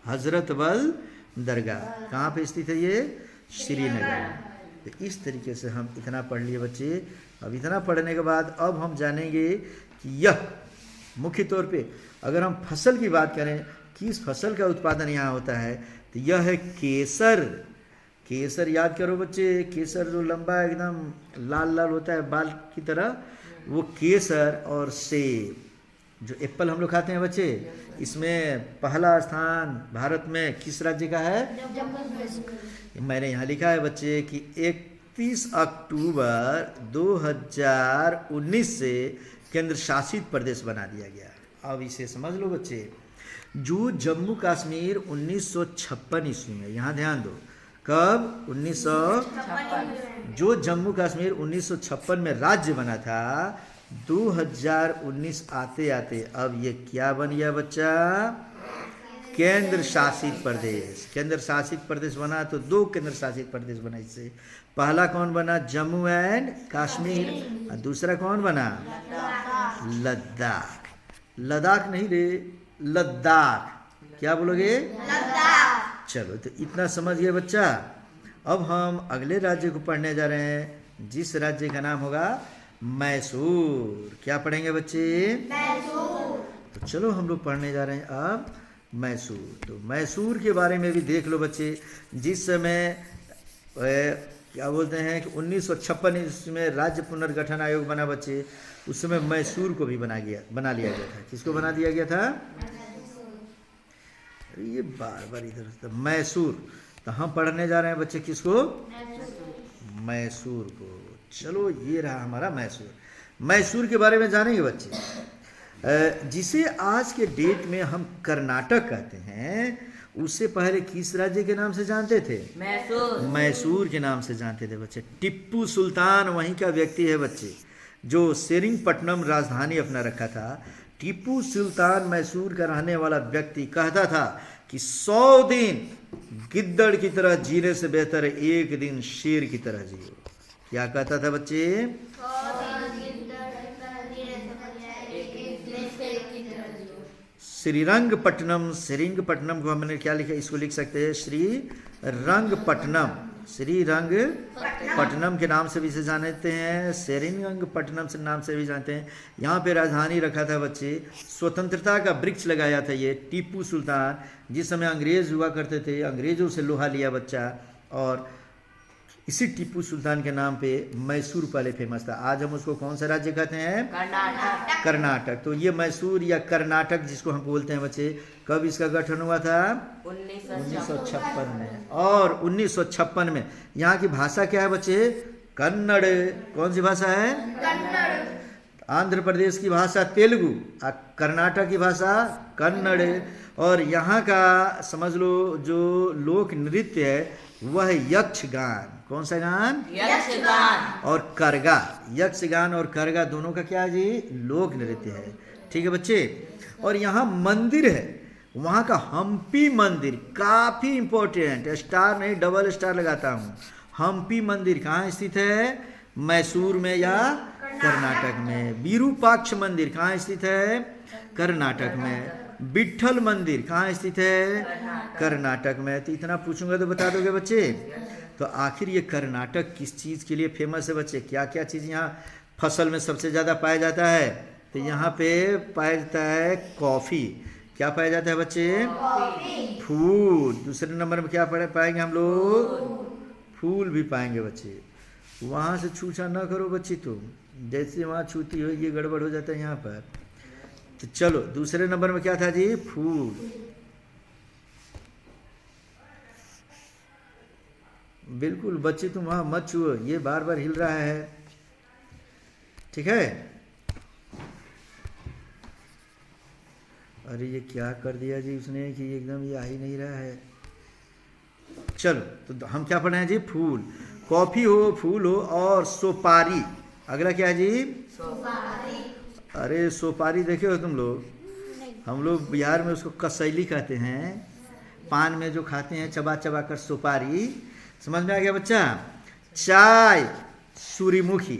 हजरत बल दरगाह। कहाँ पे स्थित है ये? श्रीनगर। तो इस तरीके से हम इतना पढ़ लिए बच्चे। अब इतना पढ़ने के बाद अब हम जानेंगे कि यह मुख्य तौर पे अगर हम फसल की बात करें, किस फसल का उत्पादन यहाँ होता है, तो यह है केसर। केसर याद करो बच्चे, केसर जो लंबा एकदम लाल लाल होता है बाल की तरह, वो केसर। और सेब, जो एप्पल हम लोग खाते हैं बच्चे, इसमें पहला स्थान भारत में किस राज्य का है? मैंने यहाँ लिखा है बच्चे कि 31 अक्टूबर 2019 से केंद्र शासित प्रदेश बना दिया गया। अब इसे समझ लो बच्चे, जो जम्मू कश्मीर 1956 ईस्वी में, यहाँ ध्यान दो, कब? 1956। जो जम्मू कश्मीर 1956 में राज्य बना था, 2019 आते आते अब ये क्या बन गया बच्चा? केंद्र शासित प्रदेश। केंद्र शासित प्रदेश बना तो 2 केंद्र शासित प्रदेश बना इससे। पहला कौन बना? जम्मू एंड कश्मीर। और दूसरा कौन बना? लद्दाख। लद्दाख नहीं रे, लद्दाख। क्या बोलोगे? लद्दाख। चलो, तो इतना समझ गए बच्चा। अब हम अगले राज्य को पढ़ने जा रहे हैं, जिस राज्य का नाम होगा मैसूर। क्या पढ़ेंगे बच्चे? मैसूर। तो चलो हम लोग पढ़ने जा रहे हैं अब मैसूर। तो मैसूर के बारे में भी देख लो बच्चे। जिस समय क्या बोलते हैं कि 1956 इसमें राज्य पुनर्गठन आयोग बना बच्चे, उस समय मैसूर को भी बना लिया गया था। किसको बना दिया गया था? अरे ये बार बार इधर तो मैसूर। तो हम पढ़ने जा रहे हैं बच्चे किसको? मैसूर को। चलो, ये रहा हमारा मैसूर। मैसूर के बारे में जानेंगे बच्चे, जिसे आज के डेट में हम कर्नाटक कहते हैं। उससे पहले किस राज्य के नाम से जानते थे? मैसूर। मैसूर के नाम से जानते थे बच्चे। टिप्पू सुल्तान वहीं का व्यक्ति है बच्चे, जो सेरिंगपट्टनम राजधानी अपना रखा था। टिप्पू सुल्तान मैसूर का रहने वाला व्यक्ति कहता था कि 100 दिन गिद्दड़ की तरह जीने से बेहतर है 1 दिन शेर की तरह जियो। क्या कहता था बच्चे? श्रीरंगपट्टनम। श्रीरंगपट्टनम को हमने क्या लिखा? इसको लिख सकते हैं श्रीरंगपट्टनम। श्रीरंगपट्टनम के नाम से भी इसे जानते हैं, श्रीरंगपट्टनम से नाम से भी जानते हैं। यहाँ पे राजधानी रखा था बच्चे। स्वतंत्रता का वृक्ष लगाया था ये टीपू सुल्तान। जिस समय अंग्रेज हुआ करते थे, अंग्रेजों से लोहा लिया बच्चा, और इसी टीपू सुल्तान के नाम पे मैसूर पहले फेमस था। आज हम उसको कौन सा राज्य कहते हैं? कर्नाटक। कर्नाटक। तो ये मैसूर या कर्नाटक जिसको हम बोलते हैं बच्चे, कब इसका गठन हुआ था? 1956 में। और 1956 में यहाँ की भाषा क्या है बच्चे? कन्नड़। कौन सी भाषा है? कन्नड़। आंध्र प्रदेश की भाषा तेलुगु, कर्नाटक की भाषा कन्नड़। और यहाँ का समझ लो जो लोक नृत्य है वह है यक्षगान। कौन सा गान? यक्षगान। और करगा। यक्षगान और करगा दोनों का क्या है जी? लोक नृत्य है। ठीक है बच्चे। और यहाँ मंदिर है, वहाँ का हम्पी मंदिर काफी इंपॉर्टेंट। स्टार नहीं, डबल स्टार लगाता हूँ। हम्पी मंदिर कहाँ स्थित है? मैसूर में या कर्नाटक में। विरूपाक्ष मंदिर कहाँ स्थित है? कर्नाटक में। विट्ठल मंदिर कहाँ स्थित है? कर्नाटक में। तो इतना पूछूंगा तो बता दोगे बच्चे? तो आखिर ये कर्नाटक किस चीज़ के लिए फेमस है बच्चे? क्या क्या चीज़ यहाँ फसल में सबसे ज़्यादा पाया जाता है? तो यहाँ पे पाया जाता है कॉफ़ी। क्या पाया जाता है बच्चे? फूल। दूसरे नंबर में क्या पाएंगे हम लोग? फूल भी पाएंगे बच्चे। वहाँ से छूछा ना करो बच्ची, तुम जैसे वहाँ छूती हो ये गड़बड़ हो जाता है यहाँ पर। तो चलो, दूसरे नंबर में क्या था जी? फूल। बिल्कुल बच्चे, तुम वहाँ मत छुओ, ये बार बार हिल रहा है। ठीक है? अरे ये क्या कर दिया जी उसने कि एकदम ये आ ही नहीं रहा है। चलो, तो हम क्या पढ़े हैं जी? फूल। कॉफी हो, फूल हो, और सोपारी। अगला क्या है जी? सोपारी। अरे सोपारी देखे हो तुम लोग? हम लोग बिहार में उसको कसैली कहते हैं। पान में जो खाते हैं चबा चबा कर सुपारी, समझ में आ गया बच्चा। चाय सूर्यमुखी,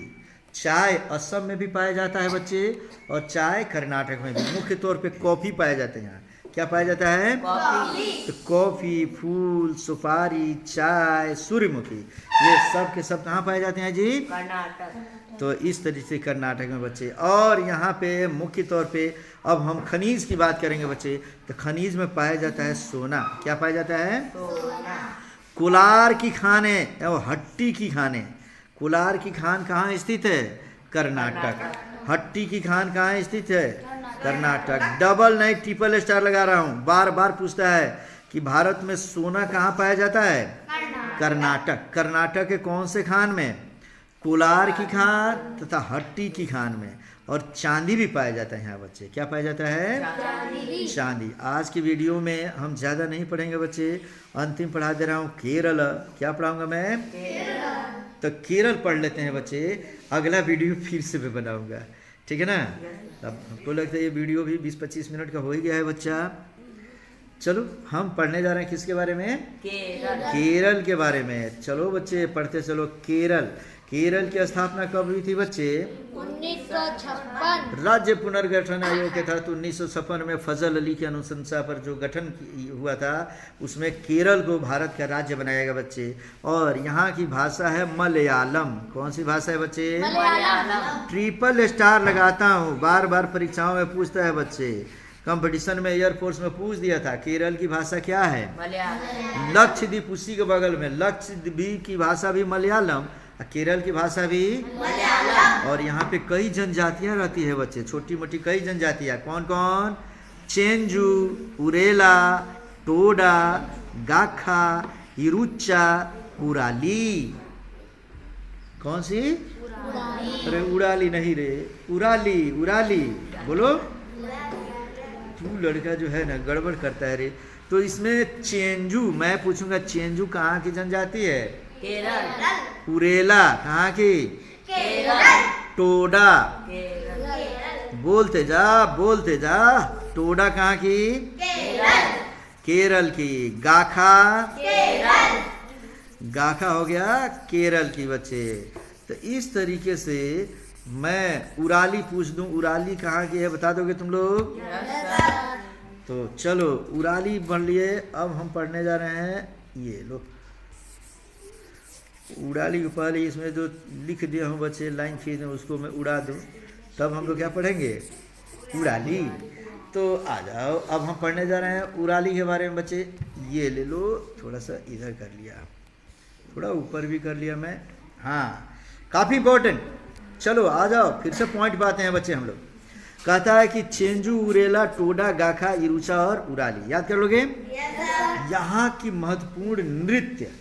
चाय असम में भी पाया जाता है बच्चे, और चाय कर्नाटक में भी। मुख्य तौर पे कॉफ़ी पाया जाता है यहाँ। क्या पाया जाता है? कॉफ़ी। तो कॉफ़ी, फूल, सुपारी, चाय, सूर्यमुखी, ये सब के सब कहाँ पाए जाते हैं जी? कर्नाटक। तो इस तरीके से कर्नाटक में बच्चे। और यहाँ पे मुख्य तौर पे अब हम खनिज की बात करेंगे बच्चे, तो खनिज में पाया जाता है सोना। क्या पाया जाता है? सोना। कोलार की खाने और हट्टी की खाने। कोलार की खान कहाँ स्थित है? कर्नाटक। हट्टी की खान कहाँ स्थित है? कर्नाटक। डबल नहीं ट्रिपल स्टार लगा रहा हूँ। बार बार पूछता है कि भारत में सोना कहाँ पाया जाता है? कर्नाटक। कर्नाटक के कौन से खान में? कोलार की खान तथा हट्टी की खान में। और चांदी भी पाया जाता है यहाँ बच्चे। क्या पाया जाता है? चांदी। आज की वीडियो में हम ज़्यादा नहीं पढ़ेंगे बच्चे, अंतिम पढ़ा दे रहा हूँ केरल। क्या पढ़ाऊँगा मैं? तो केरल पढ़ लेते हैं बच्चे, अगला वीडियो फिर से मैं बनाऊँगा, ठीक है ना। अब हमको लगता है ये वीडियो भी 20-25 मिनट का हो ही गया है बच्चा। चलो हम पढ़ने जा रहे हैं किसके बारे में? केरल के बारे में। चलो बच्चे पढ़ते चलो। केरल, केरल की स्थापना कब हुई थी बच्चे? 1956। राज्य पुनर्गठन आयोग के तहत 1956 में फजल अली की अनुशंसा पर जो गठन हुआ था, उसमें केरल को भारत का राज्य बनाया गया बच्चे। और यहाँ की भाषा है मलयालम। कौन सी भाषा है बच्चे? मलयालम। ट्रिपल स्टार लगाता हूँ, बार बार परीक्षाओं में पूछता है बच्चे। कंपटीशन में एयरफोर्स में पूछ दिया था केरल की भाषा क्या है? मलयालम। लक्षद्वीप उसी के बगल में, लक्षद्वीप की भाषा भी मलयालम, केरल की भाषा भी मलयालम। और यहाँ पे कई जनजातियाँ रहती है बच्चे, छोटी मोटी कई जनजातियाँ। कौन कौन? चेंजू, उरेला, टोडा, गाखा, इरुच्चा, उराली। कौन सी? अरे उड़ाली नहीं रे, उराली। उराली बोलो। तू लड़का जो है ना गड़बड़ करता है रे। तो इसमें चेंजू, मैं पूछूंगा चेंजू कहाँ की जनजाति है? केरल। उरेला कहाँ की? केरल। टोडा, केरल। बोलते जा बोलते जा। टोडा कहाँ की? केरल। केरल की। गाखा, केरल। गाखा हो गया केरल की बच्चे। तो इस तरीके से मैं उराली पूछ दूं, उराली कहाँ की है बता दोगे तुम लोग? तो चलो उराली पढ़ लिए। अब हम पढ़ने जा रहे हैं, ये लो उड़ाली के पहले इसमें जो लिख दिया हूँ बच्चे लाइन खींच दूँ, उसको मैं उड़ा दूँ, तब हम लोग क्या पढ़ेंगे? उड़ाली। तो आ जाओ, अब हम पढ़ने जा रहे हैं उराली के बारे में बच्चे। ये ले लो, थोड़ा सा इधर कर लिया, थोड़ा ऊपर भी कर लिया मैं, हाँ काफ़ी इम्पोर्टेंट। चलो आ जाओ, फिर से पॉइंट पे आते हैं बच्चे हम लोग। कहता है कि चेंजू, उरेला, टोडा, गाखा, इरुचा और उराली। याद कर लोगे? यहाँ की महत्वपूर्ण नृत्य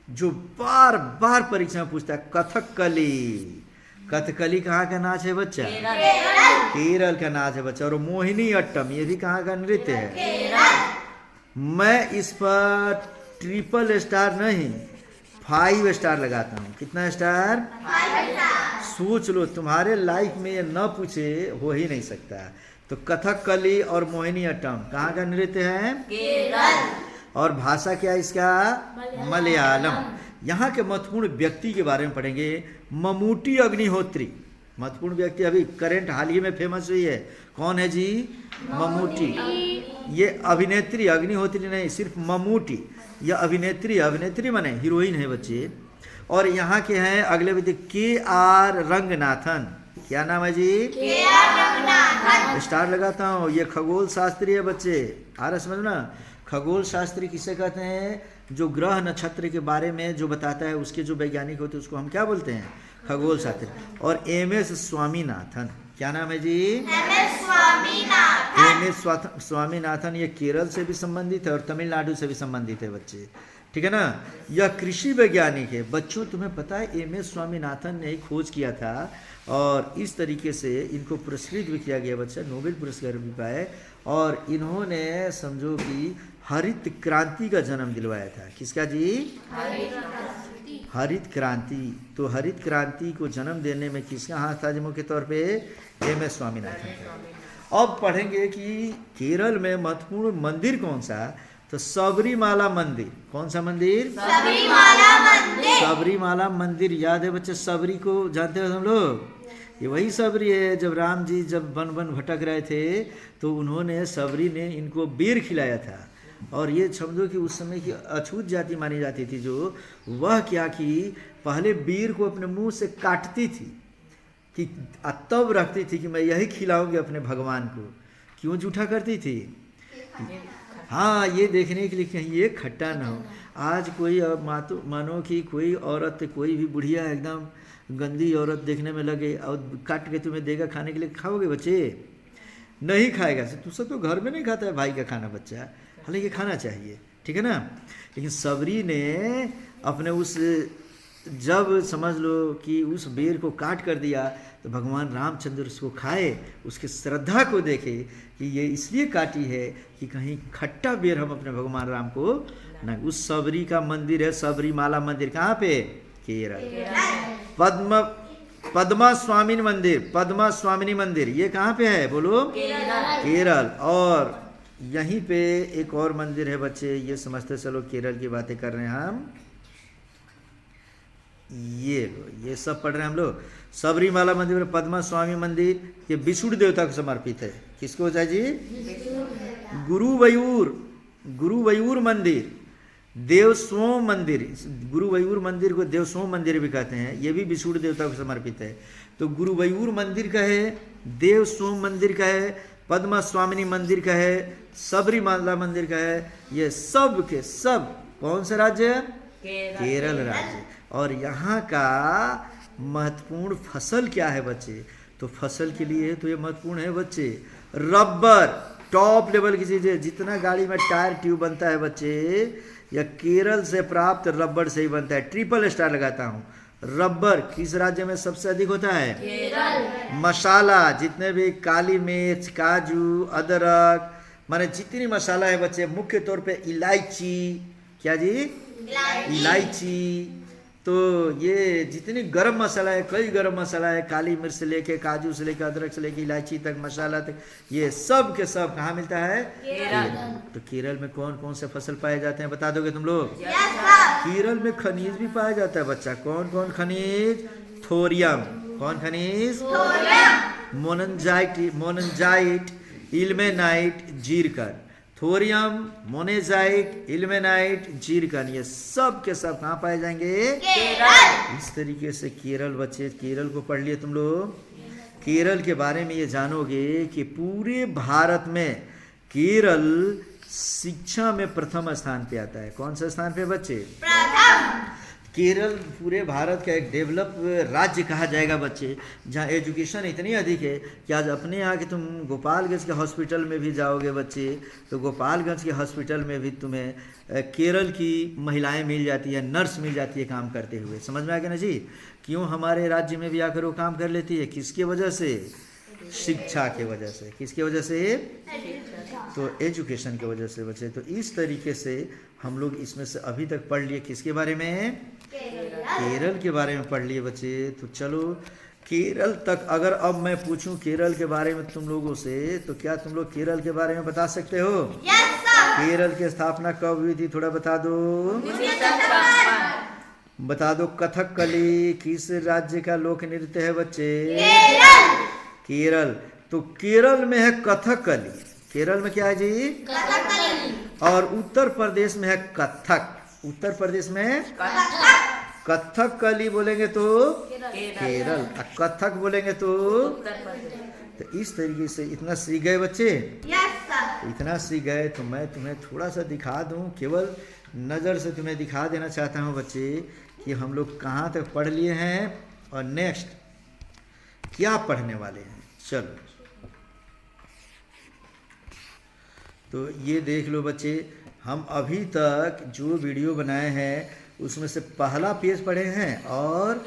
जो बार बार परीक्षा में पूछता है, कथकली। कथकली कहाँ का नाच है बच्चा? केरल का नाच है बच्चा। और मोहिनी अट्टम, ये भी कहाँ का नृत्य है? मैं इस पर ट्रिपल स्टार नहीं 5 स्टार लगाता हूँ। कितना स्टार? 5 स्टार। सोच लो, तुम्हारे लाइफ में ये न पूछे हो ही नहीं सकता। तो कथकली और मोहिनी अट्टम कहाँ का नृत्य है? केरल। और भाषा क्या है इसका? मलयालम। यहाँ के महत्वपूर्ण व्यक्ति के बारे में पढ़ेंगे। ममूटी अग्निहोत्री, महत्वपूर्ण व्यक्ति अभी करंट हाल ही में फेमस हुई है। कौन है जी? ममूटी। ये अभिनेत्री, अग्निहोत्री नहीं, सिर्फ ममूटी। यह अभिनेत्री, अभिनेत्री माने हीरोइन है बच्चे। और यहाँ के हैं अगले व्यक्ति के.आर. रंगनाथन। क्या नाम है जी? के.आर. रंगनाथन। स्टार लगाता हूँ। ये खगोल शास्त्री है बच्चे। आ रहा समझ ना? खगोल शास्त्री किसे कहते हैं? जो ग्रह नक्षत्र के बारे में जो बताता है, उसके जो वैज्ञानिक होते हैं उसको हम क्या बोलते हैं? खगोल शास्त्री। और एम.एस. स्वामीनाथन। क्या नाम है जी? एम.एस. स्वामीनाथन। एम.एस. स्वामीनाथन ये केरल से भी संबंधित है और तमिलनाडु से भी संबंधित है बच्चे, ठीक है ना। यह कृषि वैज्ञानिक है बच्चों। तुम्हें पता है एम.एस. स्वामीनाथन ने ही खोज किया था और इस तरीके से इनको पुरस्कृत भी किया गया बच्चा, नोबेल पुरस्कार भी पाए। और इन्होंने समझो कि हरित क्रांति का जन्म दिलवाया था। किसका जी? हरित क्रांति। तो हरित क्रांति को जन्म देने में किसका हाथ था? मुख्य तौर पे एम.एस. स्वामीनाथन का। अब पढ़ेंगे कि केरल में महत्वपूर्ण मंदिर कौन सा? तो सबरीमाला मंदिर, कौन सा मंदिर? सबरीमाला मंदिर। सबरीमाला मंदिर याद है बच्चे? सबरी को जानते हो हम लोग? ये वही सबरी है, जब राम जी जब वन वन भटक रहे थे तो उन्होंने, सबरी ने इनको बेर खिलाया था। और ये समझो कि उस समय की अछूत जाति मानी जाती थी, जो वह क्या कि पहले बेर को अपने मुंह से काटती थी कि तब रखती थी कि मैं यही खिलाऊंगी अपने भगवान को। क्यों जूठा करती थी? हाँ, ये देखने के लिए कहीं ये खट्टा ना हो। आज कोई मानो कि कोई औरत, कोई भी बुढ़िया एकदम गंदी औरत देखने में लगे और काट के तुम्हें देगा खाने के लिए, खाओगे बच्चे? नहीं खाएगा। तू सब तो घर में नहीं खाता है भाई का खाना बच्चा, हालांकि खाना चाहिए, ठीक है ना। लेकिन सबरी ने अपने उस, जब समझ लो कि उस बेर को काट कर दिया तो भगवान रामचंद्र उसको खाए, उसके श्रद्धा को देखे कि ये इसलिए काटी है कि कहीं खट्टा बेर हम अपने भगवान राम को न। उस सबरी का मंदिर है सबरीमाला मंदिर। कहाँ पे? केरल। पद्मा स्वामिनी मंदिर, पद्मा स्वामिनी मंदिर ये कहाँ पे है बोलो? केरल। और यहीं पे एक और मंदिर है बच्चे, ये समझते चलो केरल की बातें कर रहे हैं हम। ये सब पढ़ रहे हैं हम लोग। सबरीमाला मंदिर, पद्मा स्वामी मंदिर, ये विष्णु देवता को समर्पित है। किसको होता है जी? गुरुवयूर मंदिर, देवस्वोम मंदिर। गुरुवयूर मंदिर को देवस्वोम मंदिर भी कहते हैं, ये भी विष्णु देवता को समर्पित है। तो गुरुवयूर मंदिर का है, देवस्वोम मंदिर का है, पद्मा स्वामिनी मंदिर का है, सबरीमाला मंदिर का है। ये सब के सब कौन सा राज्य है? केरल राज्य। और यहाँ का महत्वपूर्ण फसल क्या है बच्चे? तो फसल के लिए तो ये महत्वपूर्ण है बच्चे, रबर, टॉप लेवल की चीज़ है। जितना गाड़ी में टायर ट्यूब बनता है बच्चे, या केरल से प्राप्त रबर से ही बनता है। ट्रिपल स्टार लगाता हूँ। रबर किस राज्य में सबसे अधिक होता है? केरल। मसाला, जितने भी काली मिर्च, काजू, अदरक, माने जितनी मसाला है बच्चे, मुख्य तौर पे इलायची, क्या जी? इलायची। तो ये जितनी गरम मसाला है, कई गरम मसाला है, काली मिर्च से लेके, काजू से लेके, अदरक से लेके, इलायची तक, मसाला तक, ये सब के सब कहाँ मिलता है? केरल। तो केरल में कौन कौन से फसल पाए जाते हैं बता दोगे तुम लोग? केरल में खनिज भी पाया जाता है बच्चा। कौन कौन खनिज? थोरियम। कौन खनिज? मोनजाइट, इल्मेनाइट, जीरकन। थोरियम, मोनेजाइट, इल्मेनाइट, जीरकन, ये सब के सब कहाँ पाए जाएंगे? केरल। इस तरीके से केरल बच्चे, केरल को पढ़ लिए तुम लोग। केरल के बारे में ये जानोगे कि पूरे भारत में केरल शिक्षा में प्रथम स्थान पे आता है। कौन सा स्थान पे बच्चे? प्रथम। केरल पूरे भारत का एक डेवलप राज्य कहा जाएगा बच्चे, जहाँ एजुकेशन इतनी अधिक है कि आज अपने यहाँ के तुम गोपालगंज के हॉस्पिटल में भी जाओगे बच्चे, तो गोपालगंज के हॉस्पिटल में भी तुम्हें केरल की महिलाएं मिल जाती है, नर्स मिल जाती है काम करते हुए। समझ में आ गया ना जी? क्यों हमारे राज्य में भी आकर वो काम कर लेती है? किसकी वजह से? शिक्षा के वजह से। किसकी वजह से? तो एजुकेशन की वजह से बच्चे। तो इस तरीके से हम लोग इसमें से अभी तक पढ़ लिए किसके बारे में? केरल के बारे में पढ़ लिए बच्चे। तो चलो केरल तक अगर अब मैं पूछूं केरल के बारे में तुम लोगों से, तो क्या तुम लोग केरल के बारे में बता सकते हो? केरल की स्थापना कब हुई थी थोड़ा बता दो। बता दो। कथकली किस राज्य का लोक नृत्य है बच्चे? केरल। तो केरल में है कथकली। केरल में क्या है जी? कथकली। और उत्तर प्रदेश में है कथक। उत्तर प्रदेश में कथकली बोलेंगे तो केरल, और कथक बोलेंगे तो तो इस तरीके से इतना सीख गए बच्चे? इतना सीख गए तो मैं तुम्हें थोड़ा सा दिखा दूं, केवल नज़र से तुम्हें दिखा देना चाहता हूं बच्चे कि हम लोग कहाँ तक पढ़ लिए हैं और नेक्स्ट क्या पढ़ने वाले हैं। चलो तो ये देख लो बच्चे, हम अभी तक जो वीडियो बनाए हैं उसमें से पहला पेज पढ़े हैं और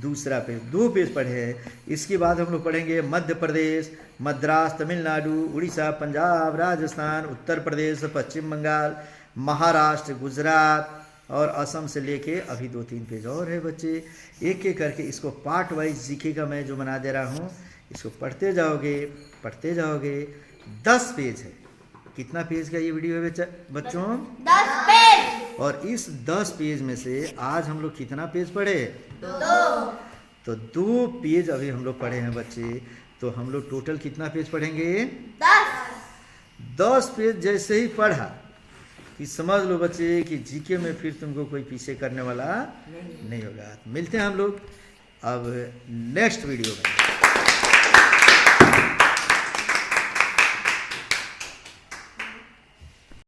दूसरा पेज, 2 पेज पढ़े हैं। इसके बाद हम लोग पढ़ेंगे मध्य प्रदेश, मद्रास, तमिलनाडु, उड़ीसा, पंजाब, राजस्थान, उत्तर प्रदेश, पश्चिम बंगाल, महाराष्ट्र, गुजरात और असम से लेके अभी 2-3 पेज और है बच्चे। एक एक करके इसको पार्ट वाइज जीके का मैं जो बना दे रहा हूँ, इसको पढ़ते जाओगे 10 पेज है। कितना पेज का ये वीडियो है बच्चों? 10 पेज। और इस 10 पेज में से आज हम लोग कितना पेज पढ़े? 2। तो 2 पेज अभी हम लोग पढ़े हैं बच्चे। तो हम लोग टोटल कितना पेज पढ़ेंगे? 10 पेज जैसे ही पढ़ा कि समझ लो बच्चे कि जीके में फिर तुमको कोई पीछे करने वाला नहीं होगा। मिलते हैं हम लोग अब नेक्स्ट वीडियो में।